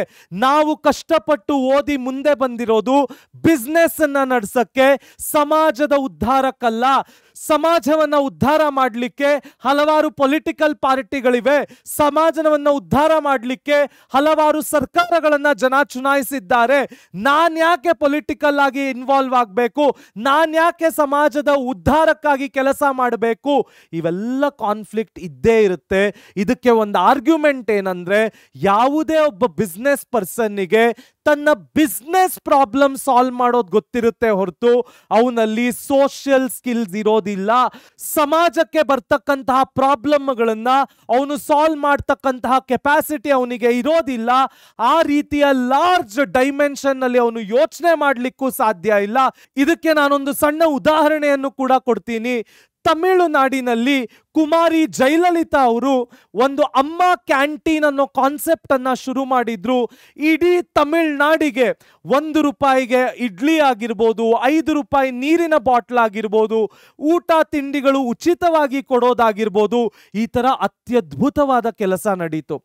ನಾವು ಕಷ್ಟಪಟ್ಟು ಓದಿ ಮುಂದೆ ಬಂದಿರೋದು ಬಿಸ್ನೆಸ್ ಅನ್ನ ನಡೆಸಕ್ಕೆ, ಸಮಾಜದ ಉದ್ಧಾರಕ್ಕಲ್ಲ. ಸಮಾಜವನ್ನು ಉದ್ಧಾರ ಮಾಡಲಿಕ್ಕೆ ಹಲವಾರು ಪೊಲಿಟಿಕಲ್ ಪಾರ್ಟಿಗಳಿವೆ. ಸಮಾಜವನ್ನು ಉದ್ಧಾರ ಮಾಡಲಿಕ್ಕೆ ಹಲವಾರು ಸರ್ಕಾರಗಳನ್ನು ಜನ ಚುನಾಯಿಸಿದ್ದಾರೆ. ನಾನು ಯಾಕೆ ಪೊಲಿಟಿಕಲ್ ಆಗಿ ಇನ್ವಾಲ್ವ್ ಆಗಬೇಕು? ನಾನು ಯಾಕೆ ಸಮಾಜದ ಉದ್ಧಾರಕ್ಕಾಗಿ ಕೆಲಸ ಮಾಡಬೇಕು? ಇವೆಲ್ಲ ಕಾನ್ಫ್ಲಿಕ್ಟ್ ಇದ್ದೇ ಇರುತ್ತೆ. ಇದಕ್ಕೆ ಒಂದು ಆರ್ಗ್ಯುಮೆಂಟ್ ಏನಂದ್ರೆ, ಯಾವುದೇ ಒಬ್ಬ ಬಿಸ್ನೆಸ್ ಪರ್ಸನ್ನಿಗೆ ತನ್ನ ಬಿಸ್ನೆಸ್ ಪ್ರಾಬ್ಲಮ್ ಸಾಲ್ವ್ ಮಾಡೋದು ಗೊತ್ತಿರುತ್ತೆ ಹೊರತು ಅವನಲ್ಲಿ ಸೋಷಿಯಲ್ ಸ್ಕಿಲ್ಸ್ ಇರೋದಿಲ್ಲ. ಸಮಾಜಕ್ಕೆ ಬರ್ತಕ್ಕಂತಹ ಪ್ರಾಬ್ಲಮ್ಗಳನ್ನ ಅವನು ಸಾಲ್ವ್ ಮಾಡ್ತಕ್ಕಂತಹ ಕೆಪಾಸಿಟಿ ಅವನಿಗೆ ಇರೋದಿಲ್ಲ. ಆ ರೀತಿಯ ಲಾರ್ಜ್ ಡೈಮೆನ್ಷನ್ ನಲ್ಲಿ ಅವನು ಯೋಚನೆ ಮಾಡಲಿಕ್ಕೂ ಸಾಧ್ಯ ಇಲ್ಲ. ಇದಕ್ಕೆ ನಾನೊಂದು ಸಣ್ಣ ಉದಾಹರಣೆಯನ್ನು ಕೂಡ ಕೊಡ್ತೀನಿ. ತಮಿಳುನಾಡಿನಲ್ಲಿ ಕುಮಾರಿ ಜಯಲಲಿತಾ ಅವರು ಒಂದು ಅಮ್ಮ ಕ್ಯಾಂಟೀನ್ ಅನ್ನೋ ಕಾನ್ಸೆಪ್ಟ್ ಅನ್ನ ಶುರು ಮಾಡಿದ್ರು. ಇಡೀ ತಮಿಳುನಾಡಿಗೆ 1 ರೂಪಾಯಿಗೆ ಇಡ್ಲಿ ಆಗಿರ್ಬೋದು, 5 ರೂಪಾಯಿ ನೀರಿನ ಬಾಟ್ಲ್ ಆಗಿರ್ಬೋದು, ಊಟ ತಿಂಡಿಗಳು ಉಚಿತವಾಗಿ ಕೊಡೋದಾಗಿರ್ಬೋದು, ಈ ತರ ಅತ್ಯದ್ಭುತವಾದ ಕೆಲಸ ನಡೀತು.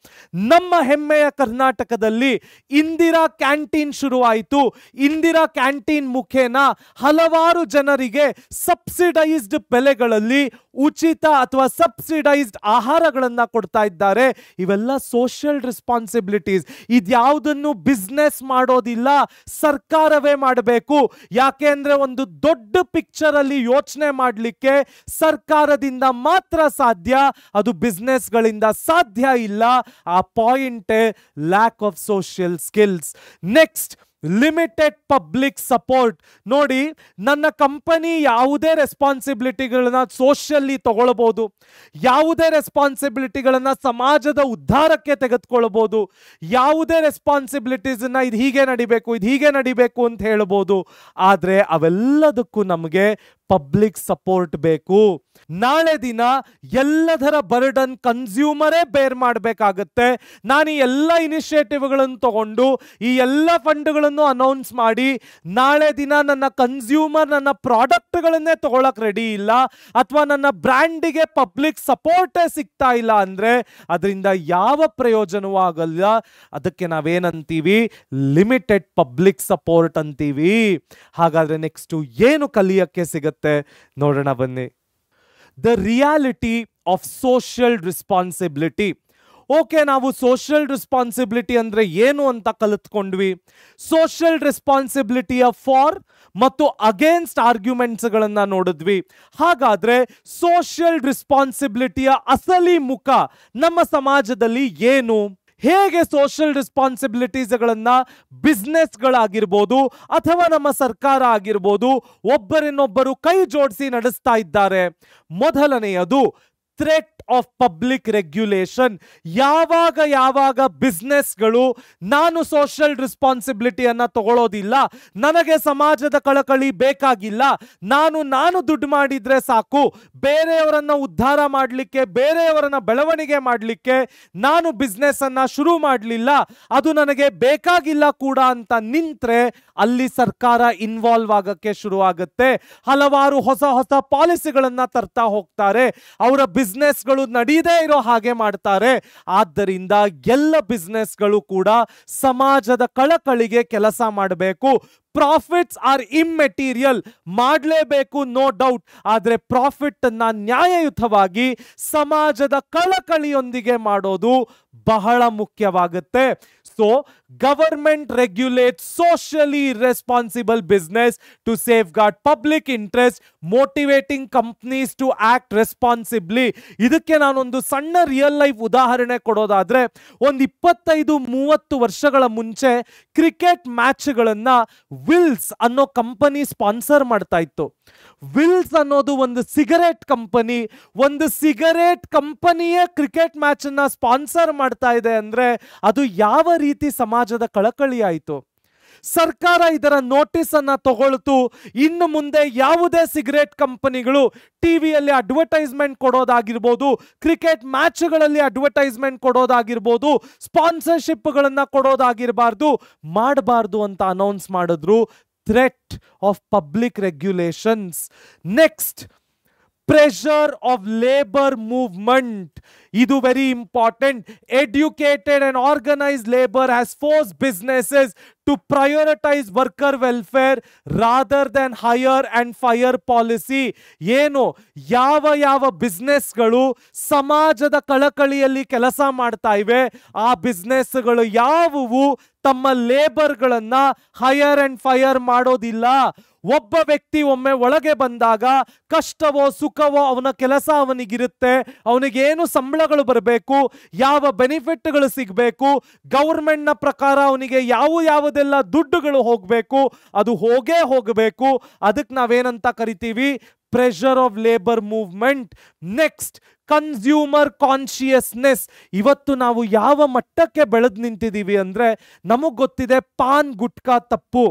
ನಮ್ಮ ಹೆಮ್ಮೆಯ ಕರ್ನಾಟಕದಲ್ಲಿ ಇಂದಿರಾ ಕ್ಯಾಂಟೀನ್ ಶುರುವಾಯಿತು. ಇಂದಿರಾ ಕ್ಯಾಂಟೀನ್ ಮುಖೇನ ಹಲವಾರು ಜನರಿಗೆ ಸಬ್ಸಿಡೈಸ್ಡ್ ಬೆಲೆಗಳಲ್ಲಿ ಉಚಿತ ಅಥವಾ ಸಬ್ಸಿಡೈಸ್ಡ್ ಆಹಾರಗಳನ್ನು ಕೊಡ್ತಾ ಇದ್ದಾರೆ. ಇವೆಲ್ಲ ಸೋಷಿಯಲ್ ರೆಸ್ಪಾನ್ಸಿಬಿಲಿಟೀಸ್. ಇದ್ಯಾವುದನ್ನು ಬಿಸ್ನೆಸ್ ಮಾಡೋದಿಲ್ಲ, ಸರ್ಕಾರವೇ ಮಾಡಬೇಕು. ಯಾಕೆಂದ್ರೆ ಒಂದು ದೊಡ್ಡ ಪಿಕ್ಚರ್ ಅಲ್ಲಿ ಯೋಚನೆ ಮಾಡಲಿಕ್ಕೆ ಸರ್ಕಾರದಿಂದ ಮಾತ್ರ ಸಾಧ್ಯ, ಅದು ಬಿಸ್ನೆಸ್ಗಳಿಂದ ಸಾಧ್ಯ ಇಲ್ಲ. ಆ ಪಾಯಿಂಟೇ lack of social skills. Next, limited public support. ನೋಡಿ, ನನ್ನ ಕಂಪನಿ ಯಾವುದೇ ರೆಸ್ಪಾನ್ಸಿಬಿಲಿಟಿಗಳನ್ನ ಸೋಷಿಯಲಿ ತಗೊಳ್ಬೋದು, ಯಾವುದೇ ರೆಸ್ಪಾನ್ಸಿಬಿಲಿಟಿಗಳನ್ನ ಸಮಾಜದ ಉದ್ಧಾರಕ್ಕೆ ತೆಗೆದುಕೊಳ್ಬೋದು, ಯಾವುದೇ ರೆಸ್ಪಾನ್ಸಿಬಿಲಿಟೀಸನ್ನ ಇದು ಹೀಗೆ ನಡಿಬೇಕು, ಇದು ಹೀಗೆ ನಡಿಬೇಕು ಅಂತ ಹೇಳ್ಬೋದು. ಆದರೆ ಅವೆಲ್ಲದಕ್ಕೂ ನಮಗೆ ಪಬ್ಲಿಕ್ ಸಪೋರ್ಟ್ ಬೇಕು. ನಾಳೆ ದಿನ ಎಲ್ಲದರ ಬರ್ಡನ್ ಕನ್ಸ್ಯೂಮರೇ ಬೇರ್ ಮಾಡಬೇಕಾಗತ್ತೆ. ನಾನು ಈ ಎಲ್ಲ ಇನಿಷಿಯೇಟಿವ್ಗಳನ್ನು ತಗೊಂಡು ಈ ಎಲ್ಲ ಫಂಡ್ಗಳನ್ನು ಅನೌನ್ಸ್ ಮಾಡಿ ನಾಳೆ ದಿನ ನನ್ನ ಕನ್ಸ್ಯೂಮರ್ ನನ್ನ ಪ್ರಾಡಕ್ಟ್ಗಳನ್ನೇ ತಗೊಳಕ್ ರೆಡಿ ಇಲ್ಲ, ಅಥವಾ ನನ್ನ ಬ್ರ್ಯಾಂಡಿಗೆ ಪಬ್ಲಿಕ್ ಸಪೋರ್ಟೇ ಸಿಗ್ತಾ ಇಲ್ಲ ಅಂದ್ರೆ ಅದರಿಂದ ಯಾವ ಪ್ರಯೋಜನವೂ ಆಗಲ್ಲ. ಅದಕ್ಕೆ ನಾವೇನಂತೀವಿ? ಲಿಮಿಟೆಡ್ ಪಬ್ಲಿಕ್ ಸಪೋರ್ಟ್ ಅಂತೀವಿ. ಹಾಗಾದ್ರೆ ನೆಕ್ಸ್ಟ್ ಏನು ಕಲಿಯಕ್ಕೆ ಸಿಗುತ್ತೆ ನೋಡೋಣ ಬನ್ನಿ. The reality of social responsibility. Okay, ನಾವು ಸೋಷಿಯಲ್ ರೆಸ್ಪಾನ್ಸಿಬಿಲಿಟಿ ಅಂದ್ರೆ ಏನು ಅಂತ ಕಲಿತ್ಕೊಂಡ್ವಿ. ಸೋಷಿಯಲ್ ರೆಸ್ಪಾನ್ಸಿಬಿಲಿಟಿಯ ಫಾರ್ ಮತ್ತು ಅಗೇನ್ಸ್ಟ್ ಆರ್ಗ್ಯುಮೆಂಟ್ಸ್ಗಳನ್ನ ನೋಡಿದ್ವಿ. ಹಾಗಾದ್ರೆ ಸೋಷಿಯಲ್ ರೆಸ್ಪಾನ್ಸಿಬಿಲಿಟಿಯ ಅಸಲಿ ಮುಖ ನಮ್ಮ ಸಮಾಜದಲ್ಲಿ ಏನು? ಹೇಗೆ ಸೋಷಿಯಲ್ ರೆಸ್ಪಾನ್ಸಿಬಿಲಿಟೀಸ್ಗಳನ್ನ ಬಿಸ್ನೆಸ್ಗಳಾಗಿರ್ಬೋದು ಅಥವಾ ನಮ್ಮ ಸರ್ಕಾರ ಆಗಿರ್ಬೋದು ಒಬ್ಬರನ್ನೊಬ್ಬರು ಕೈ ಜೋಡಿಸಿ ನಡೆಸ್ತಾ ಇದ್ದಾರೆ? ಮೊದಲನೆಯದು ಥ್ರೆಟ್ ಆಫ್ ಪಬ್ಲಿಕ್ ರೆಗ್ಯುಲೇಷನ್. ಯಾವಾಗ ಬಿಸ್ನೆಸ್ಗಳು ನಾನು ಸೋಷಿಯಲ್ ರೆಸ್ಪಾನ್ಸಿಬಿಲಿಟಿಯನ್ನ ತಗೊಳ್ಳೋದಿಲ್ಲ, ನನಗೆ ಸಮಾಜದ ಕಳಕಳಿ ಬೇಕಾಗಿಲ್ಲ, ನಾನು ದುಡ್ಡು ಮಾಡಿದ್ರೆ ಸಾಕು, ಬೇರೆಯವರನ್ನ ಉದ್ಧಾರ ಮಾಡಲಿಕ್ಕೆ, ಬೇರೆಯವರನ್ನ ಬೆಳವಣಿಗೆ ಮಾಡಲಿಕ್ಕೆ ನಾನು ಬಿಸ್ನೆಸ್ ಅನ್ನ ಶುರು ಮಾಡಲಿಲ್ಲ, ಅದು ನನಗೆ ಬೇಕಾಗಿಲ್ಲ ಕೂಡ ಅಂತ ನಿಂತ್ರೆ ಅಲ್ಲಿ ಸರ್ಕಾರ ಇನ್ವಾಲ್ವ್ ಆಗಕ್ಕೆ ಶುರು ಆಗುತ್ತೆ. ಹಲವಾರು ಹೊಸ ಪಾಲಿಸಿಗಳನ್ನ ತರ್ತಾ ಹೋಗ್ತಾರೆ, ಅವರ ಬಿಸ್ನೆಸ್ಗಳು ನಡೀದೇ ಇರೋ ಹಾಗೆ ಮಾಡ್ತಾರೆ. ಆದ್ದರಿಂದ ಎಲ್ಲ ಬಿಸ್ನೆಸ್ಗಳು ಕೂಡ ಸಮಾಜದ ಕಳಕಳಿಗೆ ಕೆಲಸ ಮಾಡಬೇಕು. ಪ್ರಾಫಿಟ್ಸ್ ಆರ್ ಇಮ್ಮೆಟೀರಿಯಲ್, ಮಾಡಲೇಬೇಕು, ನೋ ಡೌಟ್. ಆದರೆ ಪ್ರಾಫಿಟ್ ಅನ್ನ ನ್ಯಾಯಯುತವಾಗಿ ಸಮಾಜದ ಕಳಕಳಿಯೊಂದಿಗೆ ಮಾಡೋದು ಬಹಳ ಮುಖ್ಯವಾಗುತ್ತೆ. So government regulate socially responsible business to safeguard public interest, motivating companies to act responsibly. ಇದಕ್ಕೆ ನಾನೊಂದು ಸಣ್ಣ ರಿಯಲ್ ಲೈಫ್ ಉದಾಹರಣೆ ಕೊಡೋದಾದ್ರೆ, ಒಂದು 25-30 ವರ್ಷಗಳ ಮುಂಚೆ ಕ್ರಿಕೆಟ್ ಮ್ಯಾಚ್ಗಳನ್ನ ವಿಲ್ಸ್ ಅನ್ನೋ ಕಂಪನಿ ಸ್ಪಾನ್ಸರ್ ಮಾಡ್ತಾ ಇತ್ತು. ವಿಲ್ಸ್ ಅನ್ನೋದು ಒಂದು ಸಿಗರೇಟ್ ಕಂಪನಿ. ಒಂದು ಸಿಗರೇಟ್ ಕಂಪನಿಯೇ ಕ್ರಿಕೆಟ್ ಮ್ಯಾಚ್ ಅನ್ನ ಸ್ಪಾನ್ಸರ್ ಮಾಡ್ತಾ ಇದೆ ಅಂದ್ರೆ ಅದು ಯಾವ ರೀತಿ ಸಮಾಜದ ಕಳಕಳಿ ಆಯಿತು? ಸರ್ಕಾರ ಇದರ ನೋಟಿಸ್ ಅನ್ನ ತಗೊಳ್ತು. ಇನ್ನು ಮುಂದೆ ಯಾವುದೇ ಸಿಗರೇಟ್ ಕಂಪನಿಗಳು ಟಿವಿಯಲ್ಲಿ ಅಡ್ವರ್ಟೈಸ್ಮೆಂಟ್ ಕೊಡೋದಾಗಿರ್ಬೋದು, ಕ್ರಿಕೆಟ್ ಮ್ಯಾಚ್ಗಳಲ್ಲಿ ಅಡ್ವರ್ಟೈಸ್ಮೆಂಟ್ ಕೊಡೋದಾಗಿರ್ಬೋದು, ಸ್ಪಾನ್ಸರ್ಶಿಪ್ಗಳನ್ನ ಮಾಡಬಾರ್ದು ಅಂತ ಅನೌನ್ಸ್ ಮಾಡಿದ್ರು. Threat of public regulations. Next, pressure of labour movement. ಇದು very important. Educated and organised labour has forced businesses to prioritize worker welfare rather than hire and fire policy. ಏನು ಯಾವ ಬಿಸ್ನೆಸ್ಗಳು ಸಮಾಜದ ಕಳಕಳಿಯಲ್ಲಿ ಕೆಲಸ ಮಾಡ್ತಾ ಇವೆ ಆ ಬಿಸ್ನೆಸ್ಗಳು ಯಾವುವು ತಮ್ಮ ಲೇಬರ್ಗಳನ್ನ ಹೈಯರ್ ಅಂಡ್ ಫೈರ್ ಮಾಡೋದಿಲ್ಲ. ಒಬ್ಬ ವ್ಯಕ್ತಿ ಒಮ್ಮೆ ಒಳಗೆ ಬಂದಾಗ ಕಷ್ಟವೋ ಸುಖವೋ ಅವನ ಕೆಲಸ ಅವನಿಗಿರುತ್ತೆ, ಅವನಿಗೇನು ಸಂಬಳಗಳು ಬರಬೇಕು, ಯಾವ ಬೆನಿಫಿಟ್ಗಳು ಸಿಗಬೇಕು, ಗೌರ್ಮೆಂಟ್ನ ಪ್ರಕಾರ ಅವನಿಗೆ ಯಾವುದೆಲ್ಲ ದುಡ್ಡುಗಳು ಹೋಗಬೇಕು ಅದು ಹೋಗಬೇಕು. ಅದಕ್ಕೆ ನಾವೇನಂತ ಕರಿತೀವಿ? Pressure of labour movement. Next, consumer consciousness. ಇವತ್ತು ನಾವು ಯಾವ ಮಟ್ಟಕ್ಕೆ ಬೆಳೆದು ನಿಂತಿದ್ದೀವಿ ಅಂದ್ರೆ, ನಮಗ್ ಗೊತ್ತಿದೆ ಪಾನ್ ಗುಟ್ಕಾ ತಪ್ಪು,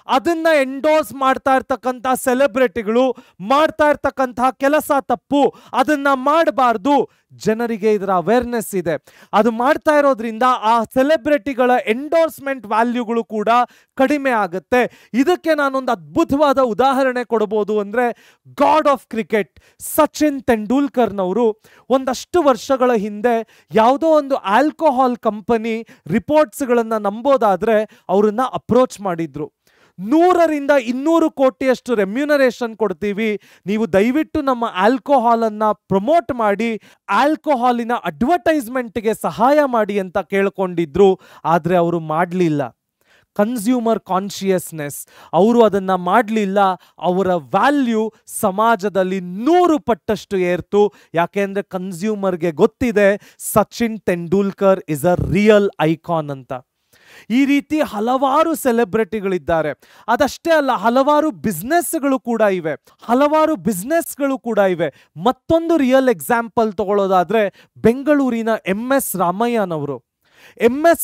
ಅದನ್ನ ಎಂಡೋರ್ಸ್ ಮಾಡ್ತಾ ಇರ್ತಕ್ಕಂಥ ಸೆಲೆಬ್ರಿಟಿಗಳು ಮಾಡ್ತಾ ಇರ್ತಕ್ಕಂತಹ ಕೆಲಸ ತಪ್ಪು, ಅದನ್ನ ಮಾಡಬಾರ್ದು. ಜನರಿಗೆ ಇದರ ಅವೇರ್ನೆಸ್ ಇದೆ. ಅದು ಮಾಡ್ತಾ ಇರೋದ್ರಿಂದ ಆ ಸೆಲೆಬ್ರಿಟಿಗಳ ಎಂಡೋರ್ಸ್ಮೆಂಟ್ ವ್ಯಾಲ್ಯೂಗಳು ಕೂಡ ಕಡಿಮೆ ಆಗುತ್ತೆ. ಇದಕ್ಕೆ ನಾನೊಂದು ಅದ್ಭುತವಾದ ಉದಾಹರಣೆ ಕೊಡಬಹುದು ಅಂದ್ರೆ, ಗಾಡ್ ಆಫ್ ಕ್ರಿಕೆಟ್ ಸಚಿನ್ ತೆಂಡೂಲ್ಕರ್ನವರು ಒಂದಷ್ಟು ವರ್ಷಗಳ ಹಿಂದೆ ಯಾವುದೋ ಒಂದು ಆಲ್ಕೋಹಾಲ್ ಕಂಪನಿ ರಿಪೋರ್ಟ್ಸ್ಗಳನ್ನ ನಂಬೋದಾದ್ರೆ ಅವರನ್ನ ಅಪ್ರೋಚ್ ಮಾಡಿದ್ರು. 100-200 ಕೋಟಿಯಷ್ಟು ರೆಮ್ಯುನರೇಷನ್ ಕೊಡ್ತೀವಿ, ನೀವು ದಯವಿಟ್ಟು ನಮ್ಮ ಆಲ್ಕೋಹಾಲ್ ಅನ್ನ ಪ್ರಮೋಟ್ ಮಾಡಿ ಆಲ್ಕೋಹಾಲಿನ ಅಡ್ವರ್ಟೈಸ್ಮೆಂಟ್ಗೆ ಸಹಾಯ ಮಾಡಿ ಅಂತ ಕೇಳ್ಕೊಂಡಿದ್ರು. ಆದರೆ ಅವರು ಮಾಡಲಿಲ್ಲ. ಕನ್ಸ್ಯೂಮರ್ ಕಾನ್ಶಿಯಸ್ನೆಸ್, ಅವರು ಅದನ್ನ ಮಾಡಲಿಲ್ಲ. ಅವರ ವ್ಯಾಲ್ಯೂ ಸಮಾಜದಲ್ಲಿ 100 ಪಟ್ಟಷ್ಟು ಏರ್ತು. ಯಾಕೆಂದ್ರೆ ಕನ್ಸ್ಯೂಮರ್ಗೆ ಗೊತ್ತಿದೆ Sachin Tendulkar is a real icon ಅಂತ. ಈ ರೀತಿ ಹಲವಾರು ಸೆಲೆಬ್ರಿಟಿಗಳಿದ್ದಾರೆ. ಅದಷ್ಟೇ ಅಲ್ಲ, ಹಲವಾರು ಬಿಸ್ನೆಸ್ಗಳು ಕೂಡ ಇವೆ. ಮತ್ತೊಂದು ರಿಯಲ್ ಎಕ್ಸಾಂಪಲ್ ತಗೊಳ್ಳೋದಾದ್ರೆ ಬೆಂಗಳೂರಿನ ಎಂ.ಎಸ್.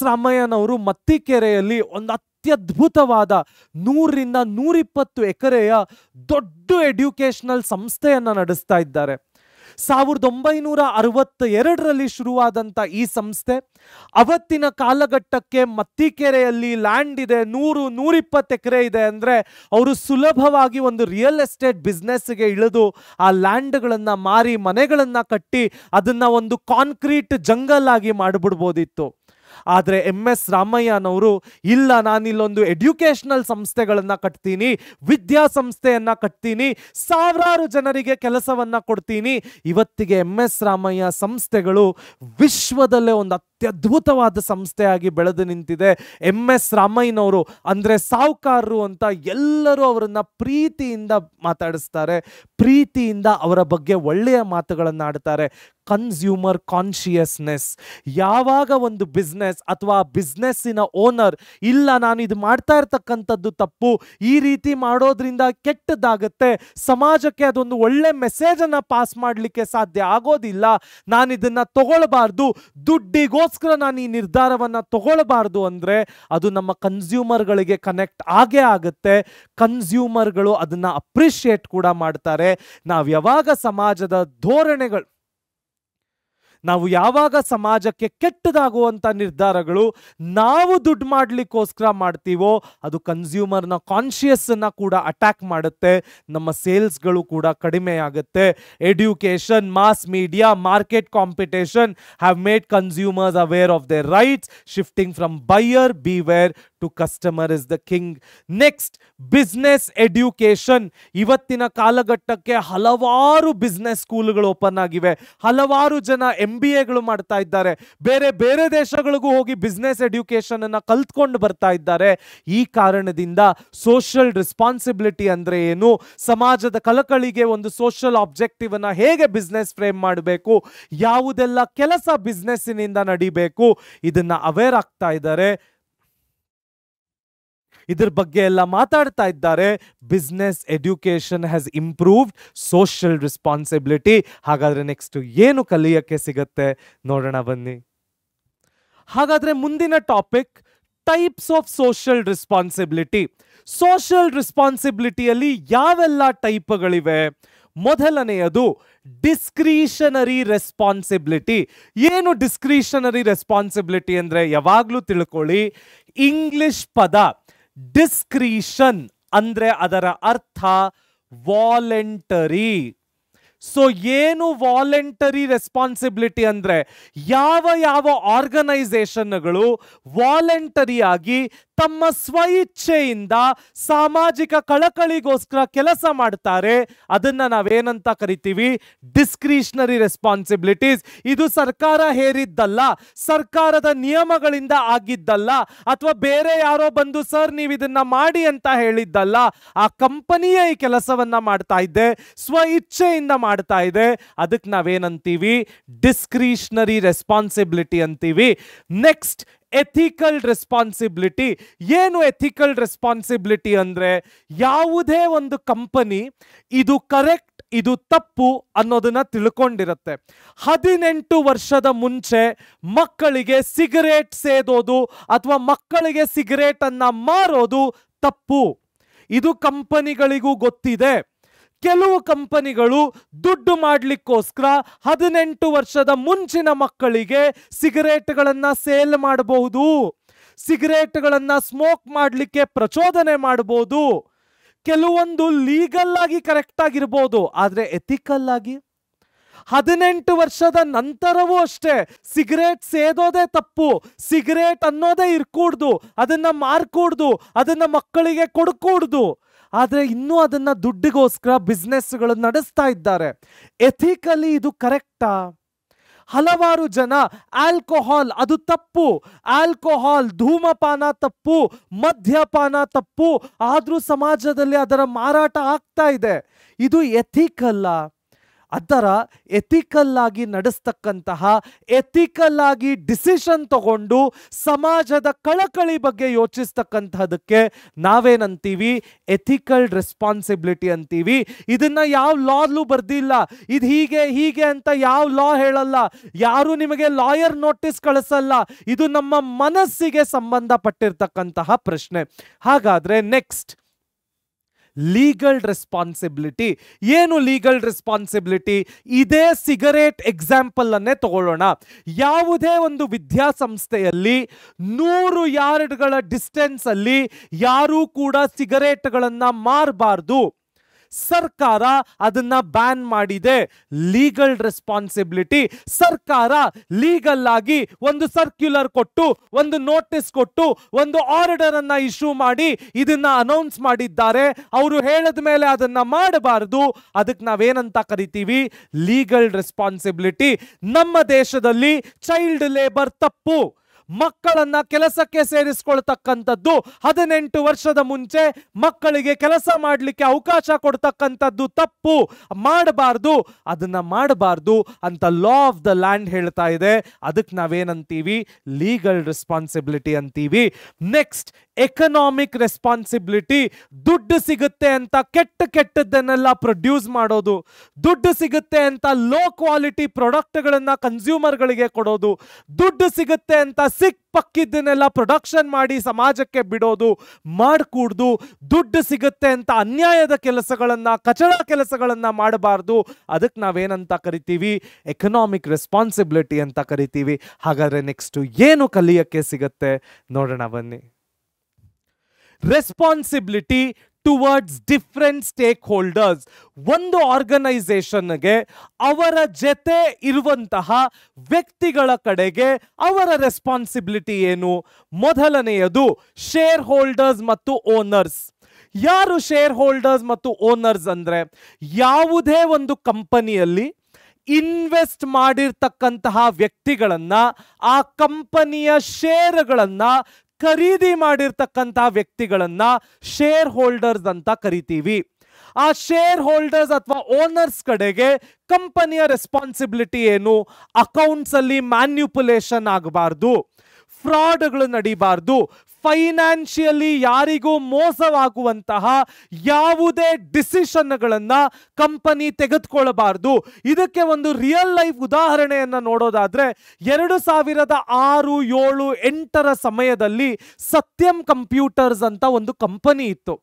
ರಾಮಯ್ಯನವರು ಮತ್ತಿಕೆರೆಯಲ್ಲಿ ಒಂದು ಅತ್ಯದ್ಭುತವಾದ 100-120 ಎಕರೆಯ ದೊಡ್ಡ ಎಡ್ಯುಕೇಶನಲ್ ಸಂಸ್ಥೆಯನ್ನು ನಡೆಸ್ತಾ ಇದ್ದಾರೆ. 1962ರಲ್ಲಿ ಶುರುವಾದಂಥ ಈ ಸಂಸ್ಥೆ ಅವತ್ತಿನ ಕಾಲಘಟ್ಟಕ್ಕೆ ಮತ್ತಿಕೆರೆಯಲ್ಲಿ ಲ್ಯಾಂಡ್ ಇದೆ, 100-120 ಎಕರೆ ಇದೆ ಅಂದರೆ ಅವರು ಸುಲಭವಾಗಿ ಒಂದು ರಿಯಲ್ ಎಸ್ಟೇಟ್ ಬಿಸ್ನೆಸ್ಗೆ ಇಳಿದು ಆ ಲ್ಯಾಂಡ್ಗಳನ್ನು ಮಾರಿ ಮನೆಗಳನ್ನು ಕಟ್ಟಿ ಅದನ್ನು ಒಂದು ಕಾಂಕ್ರೀಟ್ ಜಂಗಲ್ ಆಗಿ ಮಾಡಿಬಿಡ್ಬೋದಿತ್ತು. ಆದರೆ ಎಂ.ಎಸ್. ರಾಮಯ್ಯನವರು ಇಲ್ಲ, ನಾನಿಲ್ಲೊಂದು ಎಡ್ಯುಕೇಶನಲ್ ಸಂಸ್ಥೆಗಳನ್ನು ಕಟ್ತೀನಿ, ವಿದ್ಯಾಸಂಸ್ಥೆಯನ್ನು ಕಟ್ತೀನಿ, ಸಾವಿರಾರು ಜನರಿಗೆ ಕೆಲಸವನ್ನು ಕೊಡ್ತೀನಿ. ಇವತ್ತಿಗೆ ಎಂ.ಎಸ್. ರಾಮಯ್ಯ ಸಂಸ್ಥೆಗಳು ವಿಶ್ವದಲ್ಲೇ ಒಂದು ಅತ್ಯದ್ಭುತವಾದ ಸಂಸ್ಥೆಯಾಗಿ ಬೆಳೆದು ನಿಂತಿದೆ. ಎಂ.ಎಸ್. ರಾಮಯ್ಯನವರು ಅಂದರೆ ಸಾಹುಕಾರರು ಅಂತ ಎಲ್ಲರೂ ಅವರನ್ನು ಪ್ರೀತಿಯಿಂದ ಮಾತಾಡಿಸ್ತಾರೆ, ಪ್ರೀತಿಯಿಂದ ಅವರ ಬಗ್ಗೆ ಒಳ್ಳೆಯ ಮಾತುಗಳನ್ನು ಆಡ್ತಾರೆ. Consumer consciousness. ಯಾವಾಗ ಒಂದು ಬಿಸ್ನೆಸ್ ಅಥವಾ ಬಿಸ್ನೆಸ್ಸಿನ ಓನರ್ ಇಲ್ಲ, ನಾನು ಇದು ಮಾಡ್ತಾ ಇರ್ತಕ್ಕಂಥದ್ದು ತಪ್ಪು, ಈ ರೀತಿ ಮಾಡೋದ್ರಿಂದ ಕೆಟ್ಟದಾಗುತ್ತೆ, ಸಮಾಜಕ್ಕೆ ಅದೊಂದು ಒಳ್ಳೆ ಮೆಸೇಜನ್ನು ಪಾಸ್ ಮಾಡಲಿಕ್ಕೆ ಸಾಧ್ಯ ಆಗೋದಿಲ್ಲ, ನಾನು ಇದನ್ನು ತಗೊಳ್ಬಾರ್ದು, ದುಡ್ಡಿಗೋಸ್ಕರ ನಾನು ಈ ನಿರ್ಧಾರವನ್ನು ತಗೊಳ್ಬಾರ್ದು ಅಂದರೆ ಅದು ನಮ್ಮ ಕನ್ಸ್ಯೂಮರ್ಗಳಿಗೆ ಕನೆಕ್ಟ್ ಆಗೇ ಆಗುತ್ತೆ. ಕನ್ಸ್ಯೂಮರ್ಗಳು ಅದನ್ನು ಅಪ್ರಿಷಿಯೇಟ್ ಕೂಡ ಮಾಡ್ತಾರೆ. ನಾವು ಯಾವಾಗ ಸಮಾಜಕ್ಕೆ ಕೆಟ್ಟದಾಗುವಂಥ ನಿರ್ಧಾರಗಳು ನಾವು ದುಡ್ಡು ಮಾಡಲಿಕ್ಕೋಸ್ಕರ ಮಾಡ್ತೀವೋ ಅದು ಕನ್ಸ್ಯೂಮರ್ನ ಕಾನ್ಶಿಯಸ್ಸನ್ನು ಕೂಡ ಅಟ್ಯಾಕ್ ಮಾಡುತ್ತೆ, ನಮ್ಮ ಸೇಲ್ಸ್ಗಳು ಕೂಡ ಕಡಿಮೆ ಆಗುತ್ತೆ. Education, mass media, market competition have made consumers aware of their rights, shifting from buyer beware to customer is the king. Next, business education. ಇವತ್ತಿನ ಕಾಲಘಟ್ಟಕ್ಕೆ ಹಲವಾರು ಬಿಸ್ನೆಸ್ ಸ್ಕೂಲ್ಗಳು ಓಪನ್ ಆಗಿವೆ, ಹಲವಾರು ಜನ MBAಗಳು ಮಾಡ್ತಾ ಇದ್ದಾರೆ, ಬೇರೆ ಬೇರೆ ದೇಶಗಳಿಗೂ ಹೋಗಿ ಬಿಸ್ನೆಸ್ ಎಡ್ಯುಕೇಷನ್ ಅನ್ನು ಕಲ್ತ್ಕೊಂಡು ಬರ್ತಾ ಇದ್ದಾರೆ. ಈ ಕಾರಣದಿಂದ ಸೋಷಿಯಲ್ ರೆಸ್ಪಾನ್ಸಿಬಿಲಿಟಿ ಅಂದ್ರೆ ಏನು, ಸಮಾಜದ ಕಳಕಳಿಗೆ ಒಂದು ಸೋಷಿಯಲ್ ಆಬ್ಜೆಕ್ಟಿವ್ ಅನ್ನ ಹೇಗೆ ಬಿಸ್ನೆಸ್ ಫ್ರೇಮ್ ಮಾಡಬೇಕು, ಯಾವುದೆಲ್ಲ ಕೆಲಸ ಬಿಸ್ನೆಸ್ಸಿನಿಂದ ನಡಿಬೇಕು, ಇದನ್ನ ಅವೇರ್ ಆಗ್ತಾ ಇದ್ದಾರೆ, ಇದ್ರ ಬಗ್ಗೆ ಎಲ್ಲ ಮಾತಾಡ್ತಾ ಇದ್ದಾರೆ. Business education has improved social responsibility. ಹಾಗಾದ್ರೆ ನೆಕ್ಸ್ಟ್ ಏನು ಕಲಿಯಕ್ಕೆ ಸಿಗತ್ತೆ ನೋಡೋಣ ಬನ್ನಿ. ಹಾಗಾದ್ರೆ ಮುಂದಿನ topic types of social responsibility. Social ರೆಸ್ಪಾನ್ಸಿಬಿಲಿಟಿಯಲ್ಲಿ ಯಾವೆಲ್ಲ ಟೈಪ್ಗಳಿವೆ? ಮೊದಲನೆಯದು ಡಿಸ್ಕ್ರಿಷನರಿ ರೆಸ್ಪಾನ್ಸಿಬಿಲಿಟಿ. ಏನು ಡಿಸ್ಕ್ರಿಷನರಿ ರೆಸ್ಪಾನ್ಸಿಬಿಲಿಟಿ ಅಂದ್ರೆ ಯಾವಾಗ್ಲೂ ತಿಳ್ಕೊಳ್ಳಿ, ಇಂಗ್ಲಿಷ್ ಪದ ಡಿಸ್ಕ್ರಿಷನ್ ಅಂದ್ರೆ ಅದರ ಅರ್ಥ ವಾಲಂಟರಿ. ಸೊ ಏನು ವಾಲಂಟರಿ ರೆಸ್ಪಾನ್ಸಿಬಿಲಿಟಿ ಅಂದ್ರೆ ಯಾವ ಯಾವ ಆರ್ಗನೈಸೇಷನ್ಗಳು ವಾಲಂಟರಿ ಆಗಿ ತಮ್ಮ ಸ್ವಇಚ್ಛೆಯಿಂದ ಸಾಮಾಜಿಕ ಕಳಕಳಿಗೋಸ್ಕರ ಕೆಲಸ ಮಾಡ್ತಾರೆ ಅದನ್ನ ನಾವೇನಂತ ಕರಿತೀವಿ? Discretionary responsibilities. ಇದು ಸರ್ಕಾರ ಹೇರಿದ್ದಲ್ಲ, ಸರ್ಕಾರದ ನಿಯಮಗಳಿಂದ ಆಗಿದ್ದಲ್ಲ, ಅಥವಾ ಬೇರೆ ಯಾರೋ ಬಂದು ಸರ್ ನೀವು ಇದನ್ನ ಮಾಡಿ ಅಂತ ಹೇಳಿದ್ದಲ್ಲ. ಆ ಕಂಪನಿಯೇ ಈ ಕೆಲಸವನ್ನ ಮಾಡ್ತಾ ಇದೆ, ಸ್ವಇಚ್ಛೆಯಿಂದ ಮಾಡ್ತಾ ಇದೆ. ಅದಕ್ಕೆ ನಾವೇನಂತೀವಿ? ಡಿಸ್ಕ್ರಿಷನರಿ ರೆಸ್ಪಾನ್ಸಿಬಿಲಿಟಿ ಅಂತೀವಿ. Next, ethical responsibility. ಏನು ಎಥಿಕಲ್ ರೆಸ್ಪಾನ್ಸಿಬಿಲಿಟಿ ಅಂದ್ರೆ ಯಾವುದೇ ಒಂದು ಕಂಪನಿ ಇದು ಕರೆಕ್ಟ್ ಇದು ತಪ್ಪು ಅನ್ನೋದನ್ನ ತಿಳ್ಕೊಂಡಿರುತ್ತೆ. 18 ವರ್ಷದ ಮುಂಚೆ ಮಕ್ಕಳಿಗೆ ಸಿಗರೇಟ್ ಸೇದೋದು ಅಥವಾ ಮಕ್ಕಳಿಗೆ ಸಿಗರೇಟ್ ಅನ್ನ ಮಾರೋದು ತಪ್ಪು. ಇದು ಕಂಪನಿಗಳಿಗೂ ಗೊತ್ತಿದೆ. ಕೆಲವು ಕಂಪನಿಗಳು ದುಡ್ಡು ಮಾಡಲಿಕ್ಕೋಸ್ಕರ 18 ವರ್ಷದ ಮುಂಚಿನ ಮಕ್ಕಳಿಗೆ ಸಿಗರೇಟ್ಗಳನ್ನು ಸೇಲ್ ಮಾಡಬಹುದು, ಸಿಗರೇಟ್ಗಳನ್ನು ಸ್ಮೋಕ್ ಮಾಡಲಿಕ್ಕೆ ಪ್ರಚೋದನೆ ಮಾಡಬಹುದು. ಕೆಲವೊಂದು ಲೀಗಲ್ ಆಗಿ ಕರೆಕ್ಟ್ ಆಗಿರ್ಬೋದು, ಆದರೆ ಎಥಿಕಲ್ ಆಗಿ 18 ವರ್ಷದ ನಂತರವೂ ಅಷ್ಟೇ ಸಿಗರೇಟ್ ಸೇದೋದೇ ತಪ್ಪು, ಸಿಗರೇಟ್ ಅನ್ನೋದೇ ಇರ್ಕೂಡ್ದು, ಅದನ್ನ ಮಾರ್ಕೂಡ್ದು, ಅದನ್ನ ಮಕ್ಕಳಿಗೆ ಕೊಡ್ಕೂಡ್ದು. ಆದರೆ ಇನ್ನೂ ಅದನ್ನ ದುಡ್ಡಿಗೋಸ್ಕರ ಬಿಸ್ನೆಸ್ಗಳು ನಡೆಸ್ತಾ ಇದ್ದಾರೆ. ಎಥಿಕಲಿ ಇದು ಕರೆಕ್ಟಾ? ಹಲವಾರು ಜನ ಆಲ್ಕೋಹಾಲ್ ಅದು ತಪ್ಪು, ಆಲ್ಕೋಹಾಲ್ ಧೂಮಪಾನ ತಪ್ಪು, ಮದ್ಯಪಾನ ತಪ್ಪು, ಆದ್ರೂ ಸಮಾಜದಲ್ಲಿ ಅದರ ಮಾರಾಟ ಆಗ್ತಾ ಇದೆ. ಇದು ಎಥಿಕಲ್ಲ. ಅದರ ಎಥಿಕಲ್ ಆಗಿ ನಡೆಸ್ತಕ್ಕಂತಹ, ಎಥಿಕಲ್ ಆಗಿ ಡಿಸಿಷನ್ ತಗೊಂಡು ಸಮಾಜದ ಕಳಕಳಿ ಬಗ್ಗೆ ಯೋಚಿಸ್ತಕ್ಕಂತಹದಕ್ಕೆ ನಾವೇನಂತೀವಿ? ಎಥಿಕಲ್ ರೆಸ್ಪಾನ್ಸಿಬಿಲಿಟಿ ಅಂತೀವಿ. ಇದನ್ನ ಯಾವ ಲಾಲೂ ಬರ್ದಿಲ್ಲ, ಇದು ಹೀಗೆ ಹೀಗೆ ಅಂತ ಯಾವ ಲಾ ಹೇಳಲ್ಲ, ಯಾರು ನಿಮಗೆ ಲಾಯರ್ ನೋಟಿಸ್ ಕಳಿಸಲ್ಲ. ಇದು ನಮ್ಮ ಮನಸ್ಸಿಗೆ ಸಂಬಂಧಪಟ್ಟಿರ್ತಕ್ಕಂತಹ ಪ್ರಶ್ನೆ. ಹಾಗಾದ್ರೆ ನೆಕ್ಸ್ಟ್, ಲೀಗಲ್ ರೆಸ್ಪಾನ್ಸಿಬಿಲಿಟಿ. ಏನು ಲೀಗಲ್ ರೆಸ್ಪಾನ್ಸಿಬಿಲಿಟಿ? ಇದೇ ಸಿಗರೇಟ್ ಎಕ್ಸಾಂಪಲ್ ಅನ್ನೇ ತಗೊಳ್ಳೋಣ. ಯಾವುದೇ ಒಂದು ವಿದ್ಯಾಸಂಸ್ಥೆಯಲ್ಲಿ 100 ಯಾರ್ಡ್ಗಳ ಡಿಸ್ಟೆನ್ಸ್ ಅಲ್ಲಿ ಯಾರೂ ಕೂಡ ಸಿಗರೇಟ್ಗಳನ್ನ ಮಾರಬಾರ್ದು. ಸರ್ಕಾರ ಅದನ್ನ ಬ್ಯಾನ್ ಮಾಡಿದೆ. Legal responsibility. ಸರ್ಕಾರ ಲೀಗಲ್ ಆಗಿ ಒಂದು ಸರ್ಕ್ಯುಲರ್ ಕೊಟ್ಟು, ಒಂದು ನೋಟಿಸ್ ಕೊಟ್ಟು, ಒಂದು ಆರ್ಡರ್ ಅನ್ನ ಇಶ್ಯೂ ಮಾಡಿ ಇದನ್ನ ಅನೌನ್ಸ್ ಮಾಡಿದ್ದಾರೆ. ಅವರು ಹೇಳಿದ ಮೇಲೆ ಅದನ್ನ ಮಾಡಬಾರದು. ಅದಕ್ಕೆ ನಾವೇನಂತ ಕರಿತೀವಿ? Legal responsibility. ನಮ್ಮ ದೇಶದಲ್ಲಿ ಚೈಲ್ಡ್ ಲೇಬರ್ ತಪ್ಪು. ಮಕ್ಕಳನ್ನ ಕೆಲಸಕ್ಕೆ ಸೇರಿಸಿಕೊಳ್ತಕ್ಕಂಥದ್ದು, 18 ವರ್ಷದ ಮುಂಚೆ ಮಕ್ಕಳಿಗೆ ಕೆಲಸ ಮಾಡಲಿಕ್ಕೆ ಅವಕಾಶ ಕೊಡ್ತಕ್ಕಂಥದ್ದು ತಪ್ಪು, ಮಾಡಬಾರ್ದು, ಅದನ್ನ ಮಾಡಬಾರ್ದು ಅಂತ ಲಾ ಆಫ್ ದ ಲ್ಯಾಂಡ್ ಹೇಳ್ತಾ ಇದೆ. ಅದಕ್ಕೆ ನಾವೇನಂತೀವಿ? ಲೀಗಲ್ ರೆಸ್ಪಾನ್ಸಿಬಿಲಿಟಿ ಅಂತೀವಿ. Next, economic responsibility. ದುಡ್ಡು ಸಿಗುತ್ತೆ ಅಂತ ಕೆಟ್ಟದ್ದನ್ನೆಲ್ಲ ಪ್ರೊಡ್ಯೂಸ್ ಮಾಡೋದು, ದುಡ್ಡು ಸಿಗುತ್ತೆ ಅಂತ ಲೋ ಕ್ವಾಲಿಟಿ ಪ್ರಾಡಕ್ಟ್ಗಳನ್ನ ಕನ್ಸ್ಯೂಮರ್ಗಳಿಗೆ ಕೊಡೋದು, ದುಡ್ಡು ಸಿಗುತ್ತೆ ಅಂತ ಪಕ್ಕಿದ್ದನ್ನೆಲ್ಲ ಪ್ರೊಡಕ್ಷನ್ ಮಾಡಿ ಸಮಾಜಕ್ಕೆ ಬಿಡೋದು ಮಾಡಕೂಡ್ದು. ದುಡ್ಡು ಸಿಗುತ್ತೆ ಅಂತ ಅನ್ಯಾಯದ ಕೆಲಸಗಳನ್ನ, ಕಚಡ ಕೆಲಸಗಳನ್ನ ಮಾಡಬಾರ್ದು. ಅದಕ್ಕೆ ನಾವೇನಂತ ಕರಿತೀವಿ? ಎಕನಾಮಿಕ್ ರೆಸ್ಪಾನ್ಸಿಬಿಲಿಟಿ ಅಂತ ಕರಿತೀವಿ. ಹಾಗಾದ್ರೆ ನೆಕ್ಸ್ಟ್ ಏನು ಕಲಿಯಕ್ಕೆ ಸಿಗತ್ತೆ ನೋಡೋಣ ಬನ್ನಿ. Responsibility towards different stake holders. ಒಂದು ಆರ್ಗನೈಸೇಷನ್ಗೆ ಅವರ ಜೊತೆ ಇರುವಂತಹ ವ್ಯಕ್ತಿಗಳ ಕಡೆಗೆ ಅವರ ರೆಸ್ಪಾನ್ಸಿಬಿಲಿಟಿ ಏನು? ಮೊದಲನೆಯದು ಶೇರ್ ಹೋಲ್ಡರ್ಸ್ ಮತ್ತು ಓನರ್ಸ್. ಯಾರು ಶೇರ್ ಹೋಲ್ಡರ್ಸ್ ಮತ್ತು ಓನರ್ಸ್ ಅಂದ್ರೆ, ಯಾವುದೇ ಒಂದು ಕಂಪನಿಯಲ್ಲಿ ಇನ್ವೆಸ್ಟ್ ಮಾಡಿರ್ತಕ್ಕಂತಹ ವ್ಯಕ್ತಿಗಳನ್ನ, ಆ ಕಂಪನಿಯ ಶೇರ್ಗಳನ್ನ ಖರೀದಿ ಮಾಡಿರ್ತಕ್ಕಂತಹ ವ್ಯಕ್ತಿಗಳನ್ನ ಶೇರ್ ಹೋಲ್ಡರ್ಸ್ ಅಂತ ಕರಿತೀವಿ. ಆ ಶೇರ್ ಹೋಲ್ಡರ್ಸ್ ಅಥವಾ ಓನರ್ಸ್ ಕಡೆಗೆ ಕಂಪನಿಯ ರೆಸ್ಪಾನ್ಸಿಬಿಲಿಟಿ ಏನು? ಅಕೌಂಟ್ಸ್ ಅಲ್ಲಿ ಮ್ಯಾನ್ಯುಪುಲೇಷನ್ ಆಗಬಾರ್ದು, ಫ್ರಾಡ್ಗಳು ನಡೀಬಾರ್ದು, ಫೈನಾನ್ಷಿಯಲಿ ಯಾರಿಗೂ ಮೋಸವಾಗುವಂತಹ ಯಾವುದೇ ಡಿಸಿಷನ್ಗಳನ್ನ ಕಂಪನಿ ತೆಗೆದುಕೊಳ್ಳಬಾರ್ದು. ಇದಕ್ಕೆ ಒಂದು ರಿಯಲ್ ಲೈಫ್ ಉದಾಹರಣೆಯನ್ನ ನೋಡೋದಾದ್ರೆ, 2006, 7, 8 ಸಮಯದಲ್ಲಿ ಸತ್ಯಂ ಕಂಪ್ಯೂಟರ್ಸ್ ಅಂತ ಒಂದು ಕಂಪನಿ ಇತ್ತು.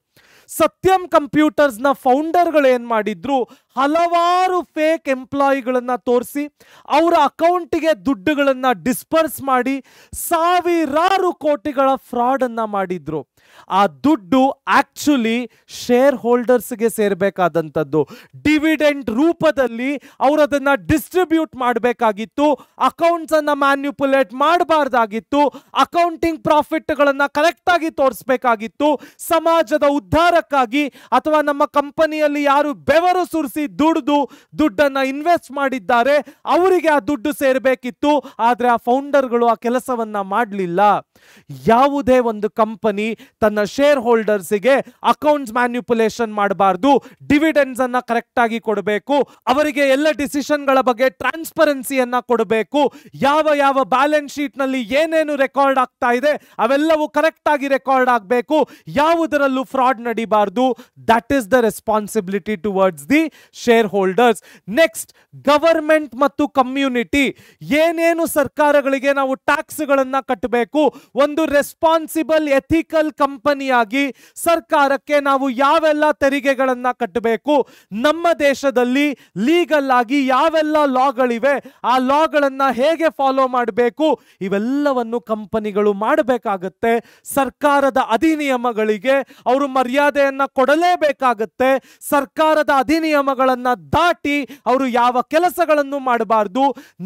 ಸತ್ಯಂ ಕಂಪ್ಯೂಟರ್ಸ್ ನ ಫೌಂಡರ್ಗಳು ಏನ್ ಮಾಡಿದ್ರು? ಹಲವಾರು ಫೇಕ್ ಎಂಪ್ಲಾಯಿಗಳನ್ನ ತೋರಿಸಿ ಅವರ ಅಕೌಂಟಿಗೆ ದುಡ್ಡುಗಳನ್ನ ಡಿಸ್ಪರ್ಸ್ ಮಾಡಿ ಸಾವಿರಾರು ಕೋಟಿಗಳ ಫ್ರಾಡ್ ಅನ್ನ ಮಾಡಿದ್ರು. ಆ ದುಡ್ಡು ಆಕ್ಚುಲಿ ಶೇರ್ ಹೋಲ್ಡರ್ಸ್ಗೆ ಸೇರ್ಬೇಕಾದಂಥದ್ದು. ಡಿವಿಡೆಂಡ್ ರೂಪದಲ್ಲಿ ಅವರು ಅದನ್ನ ಡಿಸ್ಟ್ರಿಬ್ಯೂಟ್ ಮಾಡಬೇಕಾಗಿತ್ತು. ಅಕೌಂಟ್ಸ್ ಅನ್ನ ಮ್ಯಾನ್ಯುಪುಲೇಟ್ ಮಾಡಬಾರ್ದಾಗಿತ್ತು. ಅಕೌಂಟಿಂಗ್ ಪ್ರಾಫಿಟ್ಗಳನ್ನ ಕರೆಕ್ಟ್ ಆಗಿ ತೋರಿಸಬೇಕಾಗಿತ್ತು. ಸಮಾಜದ ಉದ್ಧಾರಕ್ಕಾಗಿ ಅಥವಾ ನಮ್ಮ ಕಂಪನಿಯಲ್ಲಿ ಯಾರು ಬೆವರು ಸುರಿಸಿ ದುಡ್ಡನ್ನ ಇನ್ವೆಸ್ಟ್ ಮಾಡಿದ್ದಾರೆ ಅವರಿಗೆ ಆ ದುಡ್ಡು ಸೇರಬೇಕಿತ್ತು. ಆದ್ರೆ ಆ ಫೌಂಡರ್ಗಳು ಆ ಕೆಲಸವನ್ನ ಮಾಡಲಿಲ್ಲ. ಯಾವುದೇ ಒಂದು ಕಂಪನಿ ತನ್ನ ಶೇರ್ ಹೋಲ್ಡರ್ಸ್ಗೆ ಅಕೌಂಟ್ಸ್ ಮ್ಯಾನ್ಯುಪುಲೇಷನ್ ಮಾಡಬಾರ್ದು, ಡಿವಿಡೆಂಡ್ಸ್ ಅನ್ನ ಕರೆಕ್ಟ್ ಆಗಿ ಕೊಡಬೇಕು, ಅವರಿಗೆ ಎಲ್ಲ ಡಿಸಿಷನ್ಗಳ ಬಗ್ಗೆ ಟ್ರಾನ್ಸ್ಪರೆನ್ಸಿಯನ್ನ ಕೊಡಬೇಕು, ಯಾವ ಬ್ಯಾಲೆನ್ಸ್ ಶೀಟ್ ನಲ್ಲಿ ಏನೇನು ರೆಕಾರ್ಡ್ ಆಗ್ತಾ ಇದೆ ಅವೆಲ್ಲವೂ ಕರೆಕ್ಟ್ ಆಗಿ ರೆಕಾರ್ಡ್ ಆಗಬೇಕು, ಯಾವುದರಲ್ಲೂ ಫ್ರಾಡ್ ನಡೀಬಾರ್ದು. That is the responsibility towards the share holders. Next, government ಮತ್ತು ಕಮ್ಯುನಿಟಿ. ಏನೇನು ಸರ್ಕಾರಗಳಿಗೆ ನಾವು ಟ್ಯಾಕ್ಸ್ಗಳನ್ನ ಕಟ್ಟಬೇಕು, ಒಂದು ರೆಸ್ಪಾನ್ಸಿಬಲ್ ಎಥಿಕಲ್ ಕಂಪನಿಯಾಗಿ ಸರ್ಕಾರಕ್ಕೆ ನಾವು ಯಾವೆಲ್ಲ ತೆರಿಗೆಗಳನ್ನ ಕಟ್ಟಬೇಕು, ನಮ್ಮ ದೇಶದಲ್ಲಿ ಲೀಗಲ್ ಆಗಿ ಯಾವೆಲ್ಲ ಲಾಗಳಿವೆ ಆ ಲಾಗಳನ್ನ ಹೇಗೆ ಫಾಲೋ ಮಾಡಬೇಕು, ಇವೆಲ್ಲವನ್ನು ಕಂಪನಿಗಳು ಮಾಡಬೇಕಾಗತ್ತೆ. ಸರ್ಕಾರದ ಅಧಿನಿಯಮಗಳಿಗೆ ಅವರು ಮರ್ಯಾದೆಯನ್ನ ಕೊಡಲೇಬೇಕಾಗತ್ತೆ. ಸರ್ಕಾರದ ಅಧಿನಿಯಮಗಳನ್ನ ದಾಟಿ ಅವರು ಯಾವ ಕೆಲಸಗಳನ್ನು ಮಾಡಬಾರದು.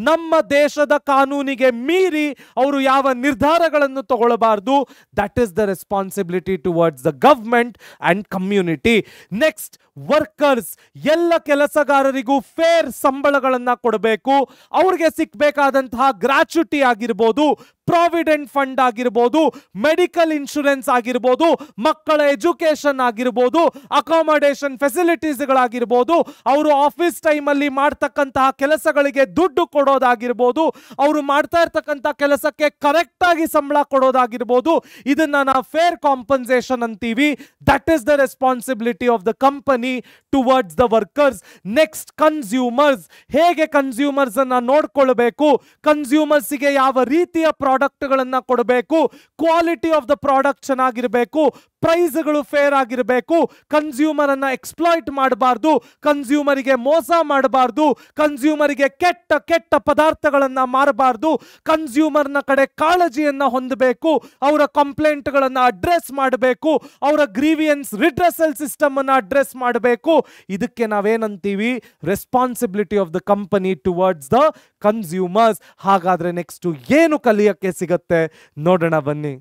ನಮ್ಮ ದೇಶದ ಕಾನೂನಿಗೆ ಮೀರಿ ಅವರು ಯಾವ ನಿರ್ಧಾರಗಳನ್ನು ತಗೊಳ್ಳಬಾರದು. That is the responsibility towards the government and community. Next, workers, ಎಲ್ಲ ಕೆಲಸಗಾರರಿಗೂ ಫೇರ್ ಸಂಬಳಗಳನ್ನ ಕೊಡಬೇಕು. ಅವ್ರಿಗೆ ಸಿಕ್ಬೇಕಾದಂತಹ ಗ್ರಾಚ್ಯುಟಿ ಆಗಿರ್ಬೋದು, ಪ್ರಾವಿಡೆಂಟ್ ಫಂಡ್ ಆಗಿರ್ಬೋದು, ಮೆಡಿಕಲ್ ಇನ್ಶೂರೆನ್ಸ್ ಆಗಿರ್ಬೋದು, ಮಕ್ಕಳ ಎಜುಕೇಶನ್ ಆಗಿರ್ಬೋದು, ಅಕಾಮಡೇಷನ್ ಫೆಸಿಲಿಟೀಸ್ಗಳಾಗಿರ್ಬೋದು, ಅವರು ಆಫೀಸ್ ಟೈಮಲ್ಲಿ ಮಾಡ್ತಕ್ಕಂತಹ ಕೆಲಸಗಳಿಗೆ ದುಡ್ಡು ಕೊಡೋದಾಗಿರ್ಬೋದು, ಅವರು ಮಾಡ್ತಾ ಇರ್ತಕ್ಕಂಥ ಕೆಲಸಕ್ಕೆ ಕರೆಕ್ಟ್ ಆಗಿ ಸಂಬಳ ಕೊಡೋದಾಗಿರ್ಬೋದು, ಇದನ್ನ ನಾವು ಫೇರ್ ಕಾಂಪನ್ಸೇಷನ್ ಅಂತೀವಿ. That is the responsibility of the company towards the workers. Next, consumers. ಹೇಗೆ ಕನ್ಸ್ಯೂಮರ್ಸ್ ಅನ್ನ ನೋಡ್ಕೊಳ್ಬೇಕು, ಕನ್ಸ್ಯೂಮರ್ಸ್ಗೆ ಯಾವ ರೀತಿಯ ಪ್ರಾಡಕ್ಟ್ಗಳನ್ನ ಕೊಡಬೇಕು, ಕ್ವಾಲಿಟಿ ಆಫ್ ದ ಪ್ರಾಡಕ್ಟ್ ಚೆನ್ನಾಗಿರಬೇಕು, ಪ್ರೈಸ್ಗಳು ಫೇರ್ ಆಗಿರಬೇಕು, ಕನ್ಸ್ಯೂಮರ್ ಅನ್ನ ಎಕ್ಸ್ಪ್ಲಾಯ್ಟ್ ಮಾಡಬಾರ್ದು, ಕನ್ಸ್ಯೂಮರಿಗೆ ಮೋಸ ಮಾಡಬಾರ್ದು, ಕನ್ಸ್ಯೂಮರಿಗೆ ಕೆಟ್ಟ ಕೆಟ್ಟ ಪದಾರ್ಥಗಳನ್ನ ಮಾರಬಾರ್ದು, ಕನ್ಸ್ಯೂಮರ್ನ ಕಡೆ ಕಾಳಜಿಯನ್ನ ಹೊಂದಬೇಕು, ಅವರ ಕಂಪ್ಲೇಂಟ್ಗಳನ್ನ ಅಡ್ರೆಸ್ ಮಾಡಬೇಕು, ಅವರ ಗ್ರೀವಿಯನ್ಸ್ ರಿಡ್ರೆಸಲ್ ಸಿಸ್ಟಮ್ ಅನ್ನ ಅಡ್ರೆಸ್ ಮಾಡಬೇಕು. ಇದಕ್ಕೆ ನಾವೇನಂತೀವಿ, responsibility of the company towards the consumers. ಹಾಗಾದ್ರೆ ನೆಕ್ಸ್ಟ್ ಏನು ಕಲಿಯಕ್ಕೆ ಸಿಗತ್ತೆ ನೋಡೋಣ ಬನ್ನಿ.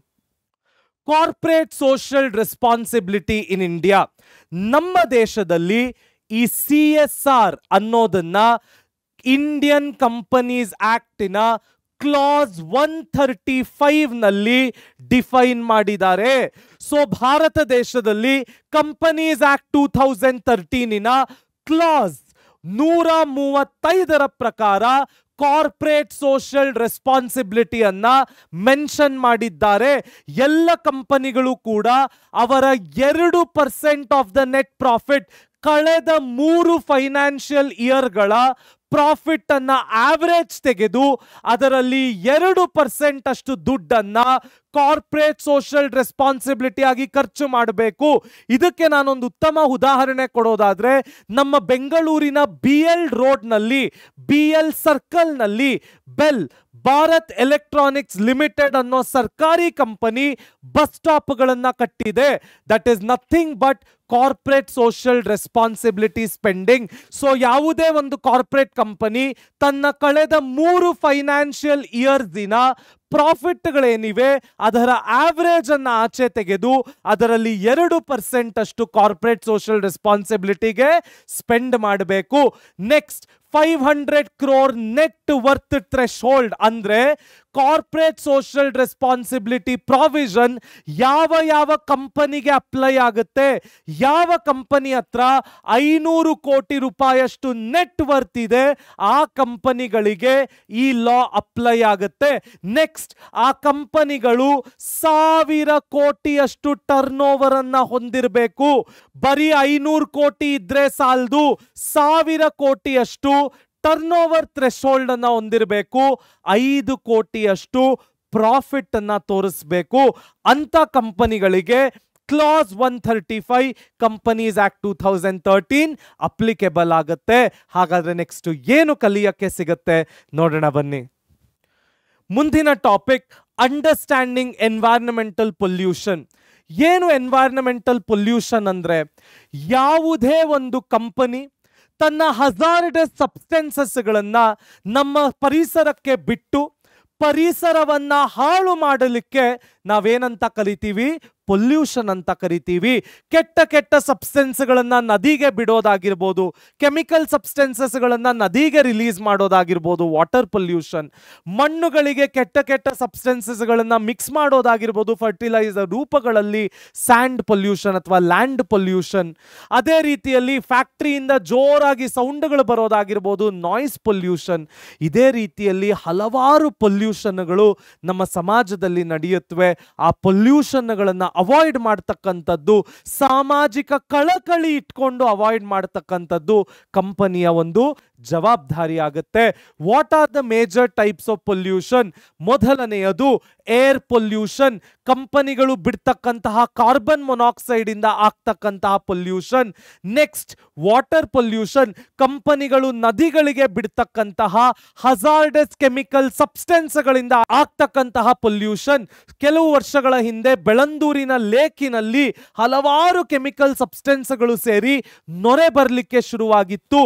Corporate social responsibility in India. ನಮ್ಮ ದೇಶದಲ್ಲಿ ಈ CSR ಅನ್ನೋದನ್ನ ಇಂಡಿಯನ್ ಕಂಪನೀಸ್ ಆಕ್ಟಿನ ಕ್ಲಾಸ್ 135 ನಲ್ಲಿ ಡಿಫೈನ್ ಮಾಡಿದ್ದಾರೆ. ಸೊ ಭಾರತ ದೇಶದಲ್ಲಿ ಕಂಪನೀಸ್ ಆಕ್ಟ್ 2013 ಕ್ಲಾಸ್ 135 ಪ್ರಕಾರ ಕಾರ್ಪೊರೇಟ್ ಸೋಷಿಯಲ್ ರೆಸ್ಪಾನ್ಸಿಬಿಲಿಟಿಯನ್ನ ಮೆನ್ಷನ್ ಮಾಡಿದ್ದಾರೆ. ಎಲ್ಲ ಕಂಪನಿಗಳು ಕೂಡ ಅವರ 2% ಆಫ್ ದ ನೆಟ್ ಪ್ರಾಫಿಟ್ ಕಳೆದ 3 ಫೈನಾನ್ಷಿಯಲ್ ಇಯರ್ಗಳ ಪ್ರಾಫಿಟ್ ಅನ್ನ ಆವರೇಜ್ ತೆಗೆದು ಅದರಲ್ಲಿ 2% ಅಷ್ಟು ದುಡ್ಡನ್ನ ಕಾರ್ಪೊರೇಟ್ ಸೋಷಿಯಲ್ ರೆಸ್ಪಾನ್ಸಿಬಿಲಿಟಿ ಆಗಿ ಖರ್ಚು ಮಾಡಬೇಕು. ಇದಕ್ಕೆ ನಾನೊಂದು ಉತ್ತಮ ಉದಾಹರಣೆ ಕೊಡೋದಾದ್ರೆ, ನಮ್ಮ ಬೆಂಗಳೂರಿನ BL ರೋಡ್ನಲ್ಲಿ, BL ಸರ್ಕಲ್ನಲ್ಲಿ ಬೆಲ್ ಭಾರತ್ ಎಲೆಕ್ಟ್ರಾನಿಕ್ಸ್ ಲಿಮಿಟೆಡ್ ಅನ್ನೋ ಸರ್ಕಾರಿ ಕಂಪನಿ ಬಸ್ ಸ್ಟಾಪ್ಗಳನ್ನ ಕಟ್ಟಿದೆ. That is nothing but corporate social responsibility spending. So ಯಾವುದೇ ಒಂದು ಕಾರ್ಪೊರೇಟ್ ಕಂಪನಿ ತನ್ನ ಕಳೆದ 3 ಫೈನಾನ್ಷಿಯಲ್ ಇಯರ್ಸಿನ ಪ್ರಾಫಿಟ್ಗಳೇನಿವೆ ಅದರ ಆವರೇಜ್ ಅನ್ನ ಆಚೆ ತೆಗೆದು ಅದರಲ್ಲಿ 2% ಅಷ್ಟು ಕಾರ್ಪೊರೇಟ್ ಸೋಷಿಯಲ್ ರೆಸ್ಪಾನ್ಸಿಬಿಲಿಟಿಗೆ ಸ್ಪೆಂಡ್ ಮಾಡಬೇಕು. Next, 500 crore net worth threshold ಅಂದ್ರೆ ಕಾರ್ಪೊರೇಟ್ ಸೋಷಿಯಲ್ ರೆಸ್ಪಾನ್ಸಿಬಿಲಿಟಿ ಪ್ರಾವಿಷನ್ ಯಾವ ಯಾವ ಕಂಪನಿಗೆ ಅಪ್ಲೈ ಆಗುತ್ತೆ, ಯಾವ ಕಂಪನಿ ಹತ್ರ 500 ಕೋಟಿ ರೂಪಾಯಿಯಷ್ಟು ನೆಟ್ ವರ್ತ್ ಇದೆ ಆ ಕಂಪನಿಗಳಿಗೆ ಈ ಲಾ ಅಪ್ಲೈ ಆಗುತ್ತೆ. ನೆಕ್ಸ್ಟ್, ಆ ಕಂಪನಿಗಳು 1000 ಕೋಟಿಯಷ್ಟು ಟರ್ನ್ ಓವರ್ ಅನ್ನ ಹೊಂದಿರಬೇಕು. ಬರೀ 500 ಕೋಟಿ ಇದ್ರೆ ಸಾಲದು, 1000 ಕೋಟಿಯಷ್ಟು ಟರ್ನ್ ಓವರ್ ಥ್ರೆಶೋಲ್ಡ್ ಅನ್ನ ಹೊಂದಿರಬೇಕು, 5 ಕೋಟಿಯಷ್ಟು ಪ್ರಾಫಿಟ್ ಅನ್ನ ತೋರಿಸಬೇಕು. ಅಂತ ಕಂಪನಿಗಳಿಗೆ ಕ್ಲಾಸ್ 135 ಕಂಪನೀಸ್ ಆಕ್ಟ್ 2013 ಅಪ್ಲಿಕೇಬಲ್ ಆಗುತ್ತೆ. ಹಾಗಾದ್ರೆ ನೆಕ್ಸ್ಟ್ ಏನು ಕಲಿಯಕ್ಕೆ ಸಿಗುತ್ತೆ ನೋಡೋಣ ಬನ್ನಿ. ಮುಂದಿನ ಟಾಪಿಕ್, ಅಂಡರ್ಸ್ಟ್ಯಾಂಡಿಂಗ್ ಎನ್ವೈರನ್ಮೆಂಟಲ್ ಪೊಲ್ಯೂಷನ್. ಏನು ಎನ್ವೈರನ್ಮೆಂಟಲ್ ಪೊಲ್ಯೂಷನ್ ಅಂದ್ರೆ, ಯಾವುದೇ ಒಂದು ಕಂಪನಿ ತನ್ನ ಹಜಾರ್ಡಸ್ ಸಬ್ಸ್ಟೆನ್ಸಸ್ಗಳನ್ನ ನಮ್ಮ ಪರಿಸರಕ್ಕೆ ಬಿಟ್ಟು ಪರಿಸರವನ್ನ ಹಾಳು ಮಾಡಲಿಕ್ಕೆ ನಾವೇನಂತ ಕರಿತೀವಿ, ಪೊಲ್ಯೂಷನ್ ಅಂತ ಕರಿತೀವಿ. ಕೆಟ್ಟ ಕೆಟ್ಟ ಸಬ್ಸ್ಟೆನ್ಸ್ಗಳನ್ನ ನದಿಗೆ ಬಿಡೋದಾಗಿರ್ಬೋದು, ಕೆಮಿಕಲ್ ಸಬ್ಸ್ಟೆನ್ಸಸ್ಗಳನ್ನ ನದಿಗೆ ರಿಲೀಸ್ ಮಾಡೋದಾಗಿರ್ಬೋದು, ವಾಟರ್ ಪೊಲ್ಯೂಷನ್. ಮಣ್ಣುಗಳಿಗೆ ಕೆಟ್ಟ ಕೆಟ್ಟ ಸಬ್ಸ್ಟೆನ್ಸಸ್ಗಳನ್ನ ಮಿಕ್ಸ್ ಮಾಡೋದಾಗಿರ್ಬೋದು ಫರ್ಟಿಲೈಸರ್ ರೂಪಗಳಲ್ಲಿ, ಸ್ಯಾಂಡ್ ಪೊಲ್ಯೂಷನ್ ಅಥವಾ ಲ್ಯಾಂಡ್ ಪೊಲ್ಯೂಷನ್. ಅದೇ ರೀತಿಯಲ್ಲಿ ಫ್ಯಾಕ್ಟ್ರಿಯಿಂದ ಜೋರಾಗಿ ಸೌಂಡ್ಗಳು ಬರೋದಾಗಿರ್ಬೋದು, ನಾಯ್ಸ್ ಪೊಲ್ಯೂಷನ್. ಇದೇ ರೀತಿಯಲ್ಲಿ ಹಲವಾರು ಪೊಲ್ಯೂಷನ್ಗಳು ನಮ್ಮ ಸಮಾಜದಲ್ಲಿ ನಡೆಯುತ್ತವೆ. ಆ ಪೊಲ್ಯೂಷನ್ಗಳನ್ನ ಅವಾಯ್ಡ್ ಮಾಡ್ತಕ್ಕಂಥದ್ದು, ಸಾಮಾಜಿಕ ಕಳಕಳಿ ಇಟ್ಕೊಂಡು ಅವಾಯ್ಡ್ ಮಾಡ್ತಕ್ಕಂಥದ್ದು ಕಂಪನಿಯ ಒಂದು ಜವಾಬ್ದಾರಿ ಆಗುತ್ತೆ. What are the major types of pollution? ಮೊದಲನೆಯದು ಏರ್ ಪೊಲ್ಯೂಷನ್. ಕಂಪನಿಗಳು ಬಿಡ್ತಕ್ಕಂತಹ ಕಾರ್ಬನ್ ಮೊನಾಕ್ಸೈಡ್ ಇಂದ ಆಗ್ತಕ್ಕಂತಹ ಪೊಲ್ಯೂಷನ್. Next, water pollution. ಕಂಪನಿಗಳು ನದಿಗಳಿಗೆ ಬಿಡ್ತಕ್ಕಂತಹ ಹಜಾರ್ಡಸ್ ಕೆಮಿಕಲ್ ಸಬ್ಸ್ಟೆನ್ಸ್ಗಳಿಂದ ಆಗ್ತಕ್ಕಂತಹ ಪೊಲ್ಯೂಷನ್. ಕೆಲವು ವರ್ಷಗಳ ಹಿಂದೆ ಬೆಳಂದೂರಿನ ಲೇಕಿನಲ್ಲಿ ಹಲವಾರು ಕೆಮಿಕಲ್ ಸಬ್ಸ್ಟೆನ್ಸ್ಗಳು ಸೇರಿ ನೊರೆ ಬರಲಿಕ್ಕೆ ಶುರುವಾಗಿತ್ತು.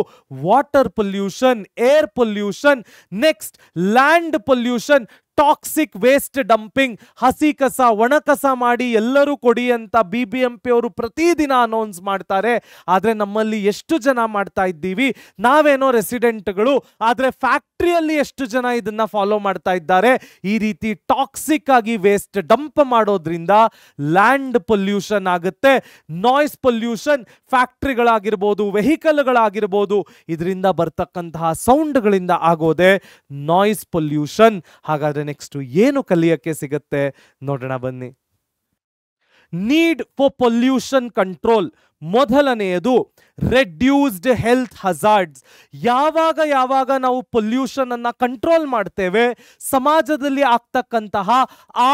Water pollution, air pollution. Next, land pollution. Toxic waste dumping, ಹಸಿ ಕಸ ಒಣ ಕಸ ಮಾಡಿ ಎಲ್ಲರೂ ಕೊಡಿ ಅಂತ BBMP ಅವರು ಪ್ರತಿದಿನ ಅನೌನ್ಸ್ ಮಾಡ್ತಾರೆ. ಆದ್ರೆ ನಮ್ಮಲ್ಲಿ ಎಷ್ಟು ಜನ ಮಾಡ್ತಾ ಇದ್ದೀವಿ? ನಾವೇನೋ ರೆಸಿಡೆಂಟ್ಗಳು, ಆದ್ರೆ ಫ್ಯಾಕ್ಟ್ರಿಯಲ್ಲಿ ಎಷ್ಟು ಜನ ಇದನ್ನ ಫಾಲೋ ಮಾಡ್ತಾ ಇದ್ದಾರೆ? ಈ ರೀತಿ ಟಾಕ್ಸಿಕ್ ಆಗಿ ವೇಸ್ಟ್ ಡಂಪ್ ಮಾಡೋದ್ರಿಂದ ಲ್ಯಾಂಡ್ ಪೊಲ್ಯೂಷನ್ ಆಗುತ್ತೆ, ನಾಯ್ಸ್ ಪೊಲ್ಯೂಷನ್, ಫ್ಯಾಕ್ಟ್ರಿಗಳಾಗಿರ್ಬೋದು, ವೆಹಿಕಲ್ಗಳಾಗಿರ್ಬೋದು, ಇದರಿಂದ ಬರ್ತಕ್ಕಂತಹ ಸೌಂಡ್ಗಳಿಂದ ಆಗೋದೆ ನಾಯ್ಸ್ ಪೊಲ್ಯೂಷನ್. ಹಾಗಾದ್ರೆ ನೆಕ್ಸ್ಟ್ ಏನು ಕಲಿಯಕ್ಕೆ ಸಿಗುತ್ತೆ ನೋಡೋಣ ಬನ್ನಿ. Need for pollution control. ಮೊದಲನೆಯದು ರೆಡ್ಯೂಸ್ಡ್ ಹೆಲ್ತ್ ಹಜಾರ್ಡ್ಸ್. ಯಾವಾಗ ನಾವು ಪೊಲ್ಯೂಷನ್ ಅನ್ನ ಕಂಟ್ರೋಲ್ ಮಾಡ್ತೇವೆ, ಸಮಾಜದಲ್ಲಿ ಆಗ್ತಕ್ಕಂತಹ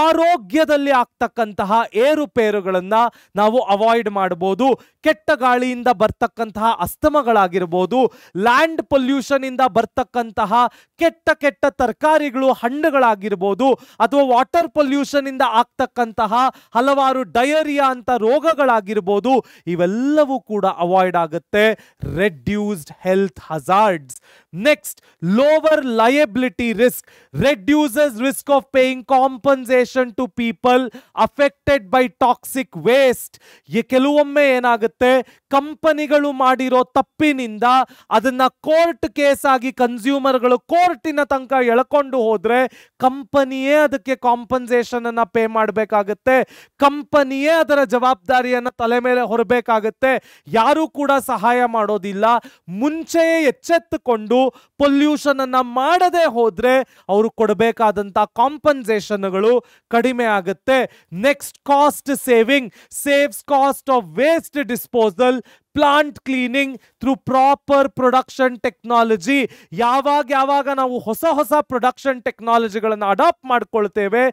ಆರೋಗ್ಯದಲ್ಲಿ ಆಗ್ತಕ್ಕಂತಹ ಏರುಪೇರುಗಳನ್ನ ನಾವು ಅವಾಯ್ಡ್ ಮಾಡಬಹುದು. ಕೆಟ್ಟ ಗಾಳಿಯಿಂದ ಬರ್ತಕ್ಕಂತಹ ಅಸ್ತಮಗಳಾಗಿರ್ಬೋದು, ಲ್ಯಾಂಡ್ ಪೊಲ್ಯೂಷನ್ ಇಂದ ಬರ್ತಕ್ಕಂತಹ ಕೆಟ್ಟ ತರಕಾರಿಗಳು, ಹಣ್ಣುಗಳಾಗಿರ್ಬೋದು, ಅಥವಾ ವಾಟರ್ ಪೊಲ್ಯೂಷನ್ ಇಂದ ಆಗ್ತಕ್ಕಂತಹ ಹಲವಾರು ಡಯರಿಯಾ ಅಂತ ರೋಗಗಳಾಗಿರ್ಬೋದು, ಇವೆಲ್ಲವೂ ಕೂಡ ಅವಾಯ್ಡ್ ಆಗುತ್ತೆ. Reduced health hazards. Next, lower liability risk. Reduces risk of paying compensation to people affected by toxic waste. ಕೆಲವೊಮ್ಮೆ ಏನಾಗುತ್ತೆ, ಕಂಪನಿಗಳು ಮಾಡಿರೋ ತಪ್ಪಿನಿಂದ ಅದನ್ನ ಕೋರ್ಟ್ ಕೇಸ್ ಆಗಿ ಕನ್ಸ್ಯೂಮರ್ಗಳು ಕೋರ್ಟಿನ ತನಕ ಎಳ್ಕೊಂಡು ಹೋದ್ರೆ ಕಂಪನಿಯೇ ಅದಕ್ಕೆ ಕಾಂಪನ್ಸೇಷನ್ ಅನ್ನ ಪೇ ಮಾಡಬೇಕಾಗುತ್ತೆ, ಕಂಪನಿಯೇ ಅದರ ಜವಾಬ್ದಾರಿಯನ್ನ ತಲೆ ಮೇಲೆ ಹೊರಬೇಕಾಗುತ್ತೆ. ಯಾರು ಕೂಡ ಸಹಾಯ ಮಾಡೋದಿಲ್ಲ. ಮುಂಚೆಯೇ ಎಚ್ಚೆತ್ತುಕೊಂಡು ಪೊಲ್ಯೂಷನ್ ಅನ್ನ ಮಾಡದೆ ಹೋದ್ರೆ ಅವರು ಕೊಡಬೇಕಾದಂತ ಕಾಂಪನ್ಸೇಷನ್ಗಳು ಕಡಿಮೆ ಆಗುತ್ತೆ. Next, cost saving. Saves cost of waste disposal, plant cleaning through proper production technology. ಯಾವಾಗ ನಾವು ಹೊಸ ಪ್ರೊಡಕ್ಷನ್ ಟೆಕ್ನಾಲಜಿಗಳನ್ನು ಅಡಾಪ್ಟ್ ಮಾಡ್ಕೊಳ್ತೇವೆ,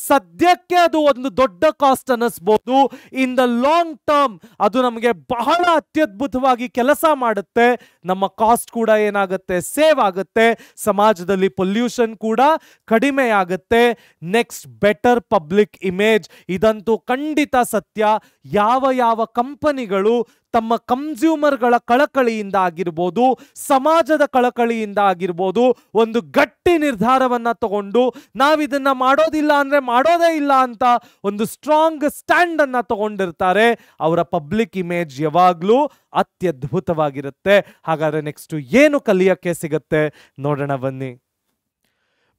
ಸದ್ಯಕ್ಕೆ ಅದು ಒಂದು ದೊಡ್ಡ ಕಾಸ್ಟ್ ಅನ್ನಿಸ್ಬೋದು, ಇನ್ ದ ಲಾಂಗ್ ಟರ್ಮ್ ಅದು ನಮಗೆ ಬಹಳ ಅತ್ಯದ್ಭುತವಾಗಿ ಕೆಲಸ ಮಾಡುತ್ತೆ. ನಮ್ಮ ಕಾಸ್ಟ್ ಕೂಡ ಏನಾಗುತ್ತೆ, ಸೇವ್ ಆಗುತ್ತೆ, ಸಮಾಜದಲ್ಲಿ ಪೊಲ್ಯೂಷನ್ ಕೂಡ ಕಡಿಮೆ ಆಗುತ್ತೆ. Next, better public image. ಇದಂತೂ ಖಂಡಿತ ಸತ್ಯ. ಯಾವ ಕಂಪನಿಗಳು ತಮ್ಮ ಕನ್ಸ್ಯೂಮರ್ಗಳ ಕಳಕಳಿಯಿಂದ ಆಗಿರ್ಬೋದು, ಸಮಾಜದ ಕಳಕಳಿಯಿಂದ ಆಗಿರ್ಬೋದು, ಒಂದು ಗಟ್ಟಿ ನಿರ್ಧಾರವನ್ನ ತಗೊಂಡು ನಾವಿದನ್ನ ಮಾಡೋದಿಲ್ಲ ಅಂದ್ರೆ ಮಾಡೋದೇ ಇಲ್ಲ ಅಂತ ಒಂದು ಸ್ಟ್ರಾಂಗ್ ಸ್ಟ್ಯಾಂಡ್ ಅನ್ನ ತಗೊಂಡಿರ್ತಾರೆ, ಅವರ ಪಬ್ಲಿಕ್ ಇಮೇಜ್ ಯಾವಾಗ್ಲೂ ಅತ್ಯದ್ಭುತವಾಗಿರುತ್ತೆ. ಹಾಗಾದ್ರೆ ನೆಕ್ಸ್ಟ್ ಏನು ಕಲಿಯಕ್ಕೆ ಸಿಗುತ್ತೆ ನೋಡೋಣ ಬನ್ನಿ.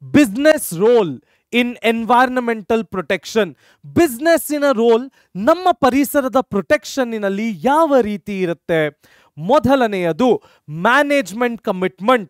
Business role in environmental protection. ಬಿಸ್ನೆಸ್ಸಿನ ರೋಲ್ ನಮ್ಮ ಪರಿಸರದ ಪ್ರೊಟೆಕ್ಷನ್ನಲ್ಲಿ ಯಾವ ರೀತಿ ಇರುತ್ತೆ? ಮೊದಲನೆಯದು management commitment.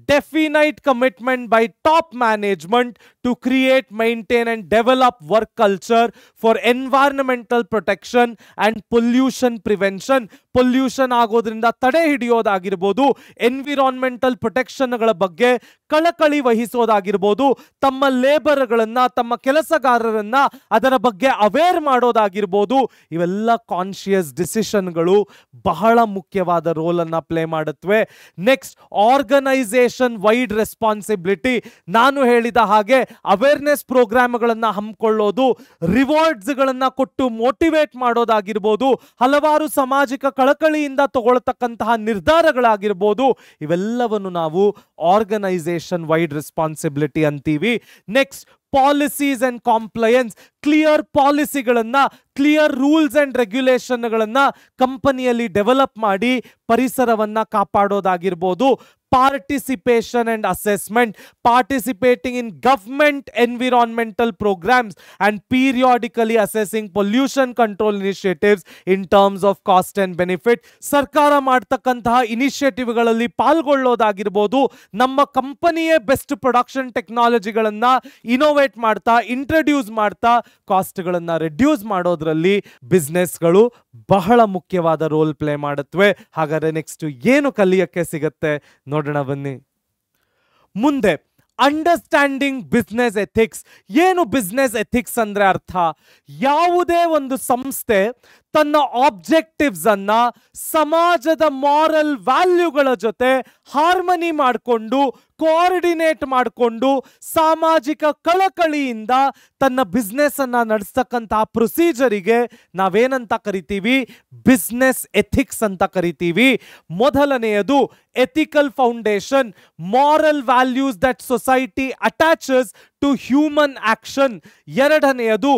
Definite commitment by top management to create, maintain and develop work culture for environmental protection and pollution prevention. Pollution ಆಗೋದ್ರಿಂದ ತಡೆ ಹಿಡಿಯೋದಾಗಿರ್ಬೋದು, ಎನ್ವಿರಾನ್ಮೆಂಟಲ್ ಪ್ರೊಟೆಕ್ಷನ್ಗಳ ಬಗ್ಗೆ ಕಳಕಳಿ ವಹಿಸೋದಾಗಿರ್ಬೋದು, ತಮ್ಮ ಲೇಬರ್ಗಳನ್ನ, ತಮ್ಮ ಕೆಲಸಗಾರರನ್ನ ಅದರ ಬಗ್ಗೆ ಅವೇರ್ ಮಾಡೋದಾಗಿರ್ಬೋದು, ಇವೆಲ್ಲ ಕಾನ್ಶಿಯಸ್ ಡಿಸಿಷನ್ಗಳು ಬಹಳ ಮುಖ್ಯವಾದ ರೋಲ್ ಅನ್ನ ಪ್ಲೇ ಮಾಡುತ್ತವೆ. Next, organisation wide responsibility. ನಾನು ಹೇಳಿದ ಹಾಗೆ ಅವೇರ್ನೆಸ್ ಪ್ರೋಗ್ರಾಮ್ಗಳನ್ನ ಹಮ್ಮಿಕೊಳ್ಳೋದು, ರಿವಾರ್ಡ್ಸ್ ಗಳನ್ನ ಕೊಟ್ಟು ಮೋಟಿವೇಟ್ ಮಾಡೋದಾಗಿರ್ಬೋದು, ಹಲವಾರು ಸಾಮಾಜಿಕ ಕಳಕಳಿಯಿಂದ ತಗೊಳ್ತಕ್ಕಂತಹ ನಿರ್ಧಾರಗಳಾಗಿರ್ಬೋದು, ಇವೆಲ್ಲವನ್ನು ನಾವು ಆರ್ಗನೈಸೇಷನ್ ವೈಡ್ ರೆಸ್ಪಾನ್ಸಿಬಿಲಿಟಿ ಅಂತೀವಿ. Next, policies and compliance. Clear ಪಾಲಿಸಿಗಳನ್ನ, ಕ್ಲಿಯರ್ ರೂಲ್ಸ್ ಅಂಡ್ ರೆಗ್ಯುಲೇಷನ್ಗಳನ್ನ ಕಂಪನಿಯಲ್ಲಿ ಡೆವಲಪ್ ಮಾಡಿ ಪರಿಸರವನ್ನ ಕಾಪಾಡೋದಾಗಿರ್ಬೋದು. Participation and assessment. Participating in government environmental programmes and periodically assessing pollution control initiatives in terms of cost and benefit. ಸರ್ಕಾರ ಮಾಡ್ತಕ್ಕಂತಹ ಇನಿಷಿಯೇಟಿವ್ಗಳಲ್ಲಿ ಪಾಲ್ಗೊಳ್ಳೋದಾಗಿರ್ಬೋದು, ನಮ್ಮ ಕಂಪನಿಯೇ ಬೆಸ್ಟ್ ಪ್ರೊಡಕ್ಷನ್ ಟೆಕ್ನಾಲಜಿಗಳನ್ನ ಇನೋವೇಟ್ ಮಾಡ್ತಾ, ಇಂಟ್ರೊಡ್ಯೂಸ್ ಮಾಡ್ತಾ ಕಾಸ್ಟ್ಗಳನ್ನ ರೆಡ್ಯೂಸ್ ಮಾಡೋದ್ರಲ್ಲಿ ಬಿಸ್ನೆಸ್ಗಳು ಬಹಳ ಮುಖ್ಯವಾದ ರೋಲ್ ಪ್ಲೇ ಮಾಡುತ್ತವೆ. ಹಾಗಾದ್ರೆ ನೆಕ್ಸ್ಟ್ ಏನು ಕಲಿಯಕ್ಕೆ ಸಿಗತ್ತೆ ನೋಡೋಣ ಬನ್ನಿ. ಮುಂದೆ, ಅಂಡರ್ಸ್ಟ್ಯಾಂಡಿಂಗ್ ಬಿಸ್ನೆಸ್ ಎಥಿಕ್ಸ್. ಏನು ಬಿಸ್ನೆಸ್ ಎಥಿಕ್ಸ್ ಅಂದ್ರೆ ಅರ್ಥ? ಯಾವುದೇ ಒಂದು ಸಂಸ್ಥೆ ತನ್ನ ಆಬ್ಜೆಕ್ಟಿವ್ಸ್ ಅನ್ನ ಸಮಾಜದ ಮಾರಲ್ ವ್ಯಾಲ್ಯೂಗಳ ಜೊತೆ ಹಾರ್ಮನಿ ಮಾಡಿಕೊಂಡು ಕೋಆರ್ಡಿನೇಟ್ ಮಾಡಿಕೊಂಡು ಸಾಮಾಜಿಕ ಕಳಕಳಿಯಿಂದ ತನ್ನ ಬಿಸ್ನೆಸ್ ಅನ್ನ ನಡೆಸ್ತಕ್ಕಂತಹ ಪ್ರೊಸೀಜರಿಗೆ ನಾವೇನಂತ ಕರಿತೀವಿ? ಬಿಸ್ನೆಸ್ ಎಥಿಕ್ಸ್ ಅಂತ ಕರಿತೀವಿ. ಮೊದಲನೆಯದು ethical foundation, moral values that society attaches to human action. ಎರಡನೆಯದು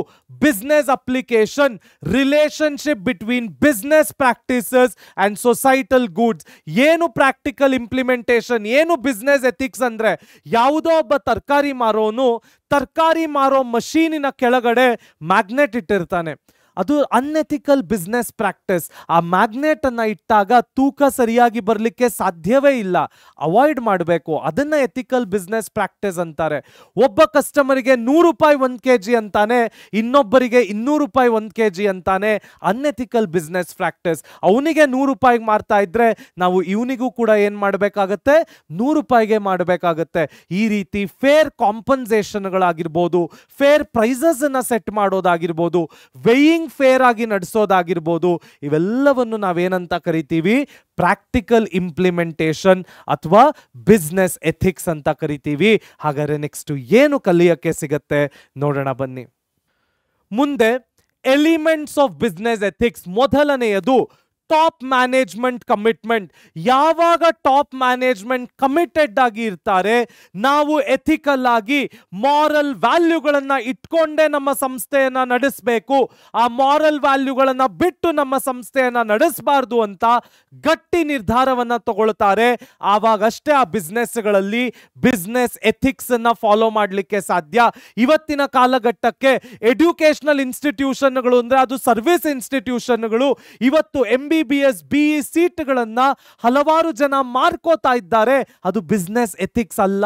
business application, relationship between business practices and societal goods. ಏನು ಪ್ರಾಕ್ಟಿಕಲ್ ಇಂಪ್ಲಿಮೆಂಟೇಷನ್, ಏನು ಬಿಸ್ನೆಸ್ ಎಥಿಕ್ಸ್ ಅಂದ್ರೆ, ಯಾವುದೋ ಒಬ್ಬ ತರಕಾರಿ ಮಾರೋನು ತರಕಾರಿ ಮಾರೋ ಮಷೀನಿನ ಕೆಳಗಡೆ ಮ್ಯಾಗ್ನೆಟ್ ಇಟ್ಟಿರ್ತಾನೆ. ಅದು ಅನ್ಎಥಿಕಲ್ ಬಿಸ್ನೆಸ್ ಪ್ರಾಕ್ಟಿಸ್. ಆ ಮ್ಯಾಗ್ನೆಟ್ ಅನ್ನ ಇಟ್ಟಾಗ ತೂಕ ಸರಿಯಾಗಿ ಬರಲಿಕ್ಕೆ ಸಾಧ್ಯವೇ ಇಲ್ಲ, ಅವಾಯ್ಡ್ ಮಾಡಬೇಕು. ಅದನ್ನ ಎಥಿಕಲ್ ಬಿಸ್ನೆಸ್ ಪ್ರಾಕ್ಟಿಸ್ ಅಂತಾರೆ. ಒಬ್ಬ ಕಸ್ಟಮರಿಗೆ 100 ರೂಪಾಯಿ 1 kg ಅಂತಾನೆ, ಇನ್ನೊಬ್ಬರಿಗೆ 200 ರೂಪಾಯಿ 1 kg ಅಂತಾನೆ. Unethical business practice. ಅವನಿಗೆ 100 ರೂಪಾಯಿಗೆ ಮಾರ್ತಾ ಇದ್ರೆ ನಾವು ಇವನಿಗೂ ಕೂಡ ಏನ್ ಮಾಡಬೇಕಾಗತ್ತೆ? 100 ರೂಪಾಯಿಗೆ ಮಾಡಬೇಕಾಗತ್ತೆ. ಈ ರೀತಿ ಫೇರ್ ಕಾಂಪನ್ಸೇಷನ್ಗಳಾಗಿರ್ಬೋದು, ಫೇರ್ ಪ್ರೈಸಸ್ ಅನ್ನ ಸೆಟ್ ಮಾಡೋದಾಗಿರ್ಬೋದು, ವೇಯಿಂಗ್ ಫೇರ್ ಆಗಿ ನಡೆಸೋದಾಗಿರ್ಬೋದು, ಇವೆಲ್ಲವನ್ನು ನಾವೇನಂತ ಕರಿತೀವಿ? ಪ್ರಾಕ್ಟಿಕಲ್ ಇಂಪ್ಲಿಮೆಂಟೇಷನ್ ಅಥವಾ ಬಿಸ್ನೆಸ್ ಎಥಿಕ್ಸ್ ಅಂತ ಕರಿತೀವಿ. ಹಾಗಾದ್ರೆ ನೆಕ್ಸ್ಟ್ ಏನು ಕಲಿಯಕ್ಕೆ ಸಿಗತ್ತೆ ನೋಡೋಣ ಬನ್ನಿ. ಮುಂದೆ ಎಲಿಮೆಂಟ್ಸ್ ಆಫ್ ಬಿಸ್ನೆಸ್ ಎಥಿಕ್ಸ್. ಮೊದಲನೆಯದು ಟಾಪ್ ಮ್ಯಾನೇಜ್ಮೆಂಟ್ ಕಮಿಟ್ಮೆಂಟ್. ಯಾವಾಗ ಟಾಪ್ ಮ್ಯಾನೇಜ್ಮೆಂಟ್ ಕಮಿಟೆಡ್ ಆಗಿ ಇರ್ತಾರೆ, ನಾವು ಎಥಿಕಲ್ ಆಗಿ ಮಾರಲ್ ವ್ಯಾಲ್ಯೂಗಳನ್ನ ಇಟ್ಕೊಂಡೇ ನಮ್ಮ ಸಂಸ್ಥೆಯನ್ನ ನಡೆಸಬೇಕು, ಆ ಮಾರಲ್ ವ್ಯಾಲ್ಯೂಗಳನ್ನ ಬಿಟ್ಟು ನಮ್ಮ ಸಂಸ್ಥೆಯನ್ನ ನಡೆಸಬಾರ್ದು ಅಂತ ಗಟ್ಟಿ ನಿರ್ಧಾರವನ್ನ ತಗೊಳ್ತಾರೆ, ಆವಾಗಷ್ಟೇ ಆ ಬಿಸ್ನೆಸ್ಗಳಲ್ಲಿ ಬಿಸ್ನೆಸ್ ಎಥಿಕ್ಸ್ ಅನ್ನ ಫಾಲೋ ಮಾಡಲಿಕ್ಕೆ ಸಾಧ್ಯ. ಇವತ್ತಿನ ಕಾಲಘಟ್ಟಕ್ಕೆ ಎಡ್ಯುಕೇಶನಲ್ ಇನ್ಸ್ಟಿಟ್ಯೂಷನ್ಗಳು ಅಂದ್ರೆ ಅದು ಸರ್ವಿಸ್ ಇನ್ಸ್ಟಿಟ್ಯೂಷನ್ಗಳು ಇವತ್ತು MBBS BE ಸೀಟ್ಗಳನ್ನ ಹಲವಾರು ಜನ ಮಾರ್ಕೋತಾ ಇದ್ದಾರೆ. ಅದು ಬಿಸ್ನೆಸ್ ಎಥಿಕ್ಸ್ ಅಲ್ಲ.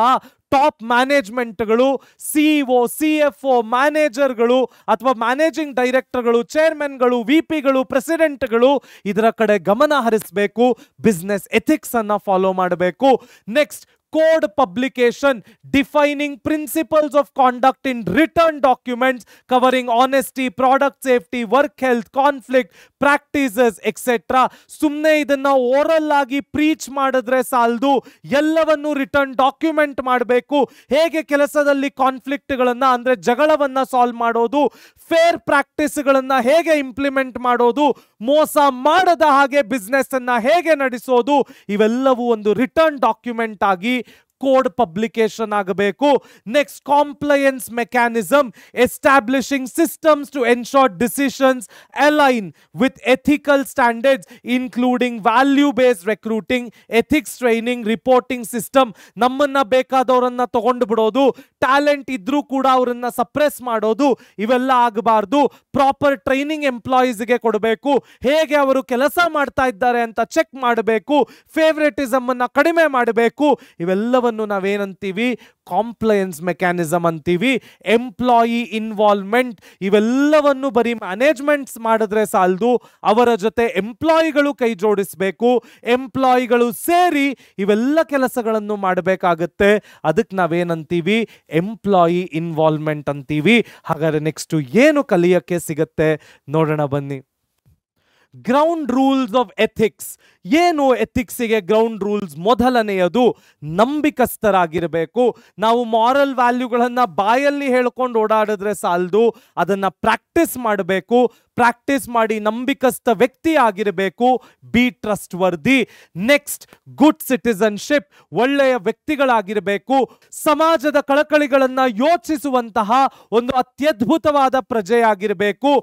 ಟಾಪ್ ಮ್ಯಾನೇಜ್ಮೆಂಟ್ಗಳು, CEO, CFO, ಮ್ಯಾನೇಜರ್ಗಳು ಅಥವಾ ಮ್ಯಾನೇಜಿಂಗ್ ಡೈರೆಕ್ಟರ್ಗಳು, ಚೇರ್ಮನ್ಗಳು, VPಗಳು, ಪ್ರೆಸಿಡೆಂಟ್ಗಳು ಇದರ ಕಡೆ ಗಮನ ಹರಿಸಬೇಕು, ಬಿಸ್ನೆಸ್ ಎಥಿಕ್ಸ್ ಅನ್ನ ಫಾಲೋ ಮಾಡಬೇಕು. Next code publication defining principles of conduct in written documents covering honesty, product safety, work health, conflict, practices, etc. ಸುಮ್ಮನೆ ಇದನ್ನ ಓರಲ್ ಆಗಿ ಪ್ರೀಚ್ ಮಾಡಿದ್ರೆ ಸಾಲದು, ಎಲ್ಲವನ್ನು ರಿಟರ್ನ್ ಡಾಕ್ಯುಮೆಂಟ್ ಮಾಡಬೇಕು. ಹೇಗೆ ಕೆಲಸದಲ್ಲಿ ಕಾನ್ಫ್ಲಿಕ್ಟ್ಗಳನ್ನ ಅಂದ್ರೆ ಜಗಳವನ್ನ ಸಾಲ್ವ್ ಮಾಡೋದು, ಫೇರ್ ಪ್ರಾಕ್ಟೀಸ್ಗಳನ್ನ ಹೇಗೆ ಇಂಪ್ಲಿಮೆಂಟ್ ಮಾಡೋದು, ಮೋಸ ಮಾಡದ ಹಾಗೆ ಬಿಸ್ನೆಸ್ ಅನ್ನ ಹೇಗೆ ನಡೆಸೋದು, ಇವೆಲ್ಲವೂ ಒಂದು ರಿಟರ್ನ್ ಡಾಕ್ಯುಮೆಂಟ್ ಆಗಿ ಕೋಡ್ ಪಬ್ಲಿಕೇಶನ್ ಆಗಬೇಕು. Next compliance mechanism, establishing systems to ensure decisions align with ethical standards including value based recruiting, ethics training, reporting system. ನಮ್ಮನ್ನ ಬೇಕಾದವರನ್ನ ತಗೊಂಡು ಬಿಡೋದು, ಟ್ಯಾಲೆಂಟ್ ಇದ್ರೂ ಕೂಡ ಅವರನ್ನ ಸಪ್ರೆಸ್ ಮಾಡೋದು, ಇವೆಲ್ಲ ಆಗಬಾರ್ದು. ಪ್ರಾಪರ್ ಟ್ರೈನಿಂಗ್ ಎಂಪ್ಲಾಯೀಸ್ಗೆ ಕೊಡಬೇಕು, ಹೇಗೆ ಅವರು ಕೆಲಸ ಮಾಡ್ತಾ ಇದ್ದಾರೆ ಅಂತ ಚೆಕ್ ಮಾಡಬೇಕು, ಫೇವರೇಟಿಸಮ್ ಅನ್ನ ಕಡಿಮೆ ಮಾಡಬೇಕು. ಇವೆಲ್ಲವನ್ನು ನಾವೇನಂತೀವಿ? ಕಾಂಪ್ಲಯನ್ಸ್ ಮೆಕ್ಯಾನಿಸಮ್ ಅಂತೀವಿ. ಎಂಪ್ಲಾಯಿ ಇನ್ವಾಲ್ವ್ಮೆಂಟ್, ಇವೆಲ್ಲವನ್ನು ಬರೀ ಮ್ಯಾನೇಜ್ಮೆಂಟ್ಸ್ ಮಾಡಿದ್ರೆ ಸಾಲದು, ಅವರ ಜೊತೆ ಎಂಪ್ಲಾಯಿಗಳು ಕೈ ಜೋಡಿಸಬೇಕು, ಎಂಪ್ಲಾಯಿಗಳು ಸೇರಿ ಇವೆಲ್ಲ ಕೆಲಸಗಳನ್ನು ಮಾಡಬೇಕಾಗತ್ತೆ. ಅದಕ್ಕೆ ನಾವೇನಂತೀವಿ? ಎಂಪ್ಲಾಯಿ ಇನ್ವಾಲ್ವ್ಮೆಂಟ್ ಅಂತೀವಿ. ಹಾಗಾದ್ರೆ ನೆಕ್ಸ್ಟ್ ಏನು ಕಲಿಯಕ್ಕೆ ಸಿಗತ್ತೆ ನೋಡೋಣ ಬನ್ನಿ. Ground rules of ethics. ಏನು ಎಥಿಕ್ಸಿಗೆ ಗ್ರೌಂಡ್ ರೂಲ್ಸ್? ಮೊದಲನೆಯದು ನಂಬಿಕಸ್ಥರಾಗಿರಬೇಕು. ನಾವು ಮಾರಲ್ ವ್ಯಾಲ್ಯೂಗಳನ್ನ ಬಾಯಲ್ಲಿ ಹೇಳ್ಕೊಂಡು ಓಡಾಡಿದ್ರೆ ಸಾಲದು, ಅದನ್ನ ಪ್ರಾಕ್ಟೀಸ್ ಮಾಡಬೇಕು. ಪ್ರಾಕ್ಟೀಸ್ ಮಾಡಿ ನಂಬಿಕಸ್ಥ ವ್ಯಕ್ತಿ ಆಗಿರಬೇಕು. B trust worthy. Next good citizenship, ಒಳ್ಳೆಯ ವ್ಯಕ್ತಿಗಳಾಗಿರಬೇಕು. ಸಮಾಜದ ಕಳಕಳಿಗಳನ್ನ ಯೋಚಿಸುವಂತಹ ಒಂದು ಅತ್ಯದ್ಭುತವಾದ ಪ್ರಜೆಯಾಗಿರಬೇಕು.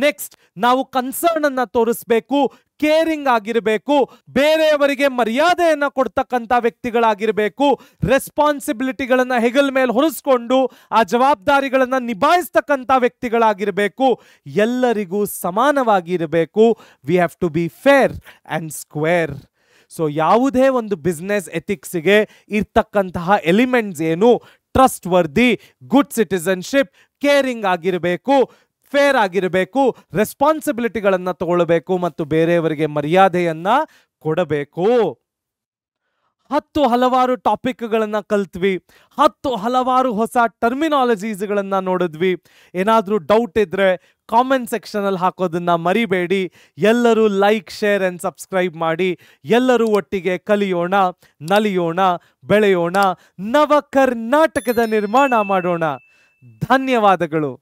ನೆಕ್ಸ್ಟ್ ನಾವು ಕನ್ಸರ್ನ್ ಅನ್ನ ತೋರಿಸಬೇಕು, ಕೇರಿಂಗ್ ಆಗಿರಬೇಕು, ಬೇರೆಯವರಿಗೆ ಮರ್ಯಾದೆಯನ್ನ ಕೊಡ್ತಕ್ಕಂಥ ವ್ಯಕ್ತಿಗಳಾಗಿರಬೇಕು, ರೆಸ್ಪಾನ್ಸಿಬಿಲಿಟಿಗಳನ್ನ ಹೆಗಲ ಮೇಲೆ ಹೊರಿಸ್ಕೊಂಡು ಆ ಜವಾಬ್ದಾರಿಗಳನ್ನ ನಿಭಾಯಿಸ್ತಕ್ಕಂಥ ವ್ಯಕ್ತಿಗಳಾಗಿರಬೇಕು. ಎಲ್ಲರಿಗೂ ಸಮಾನವಾಗಿರಬೇಕು. We have to be fair and square. So ಯಾವುದೇ ಒಂದು ಬಿಸ್ನೆಸ್ ಎಥಿಕ್ಸ್ಗೆ ಇರ್ತಕ್ಕಂತಹ ಎಲಿಮೆಂಟ್ಸ್ ಏನು? Trustworthy, good citizenship, caring ಆಗಿರಬೇಕು, ಫೇರ್ ಆಗಿರಬೇಕು, ರೆಸ್ಪಾನ್ಸಿಬಿಲಿಟಿಗಳನ್ನ ತಗೊಳ್ಬೇಕು ಮತ್ತು ಬೇರೆಯವರಿಗೆ ಮರ್ಯಾದೆಯನ್ನ ಕೊಡಬೇಕು. ಹಲವಾರು ಟಾಪಿಕ್ಗಳನ್ನು ಕಲ್ತ್ವಿ, ಹಲವಾರು ಹೊಸ ಟರ್ಮಿನಾಲಜೀಸ್ಗಳನ್ನು ನೋಡಿದ್ವಿ. ಏನಾದರೂ ಡೌಟ್ ಇದ್ದರೆ ಕಾಮೆಂಟ್ ಸೆಕ್ಷನಲ್ಲಿ ಹಾಕೋದನ್ನ ಮರಿಬೇಡಿ. ಎಲ್ಲರೂ ಲೈಕ್, ಶೇರ್ ಆ್ಯಂಡ್ ಸಬ್ಸ್ಕ್ರೈಬ್ ಮಾಡಿ. ಎಲ್ಲರೂ ಒಟ್ಟಿಗೆ ಕಲಿಯೋಣ, ನಲಿಯೋಣ, ಬೆಳೆಯೋಣ, ನವ ಕರ್ನಾಟಕದ ನಿರ್ಮಾಣ ಮಾಡೋಣ. ಧನ್ಯವಾದಗಳು.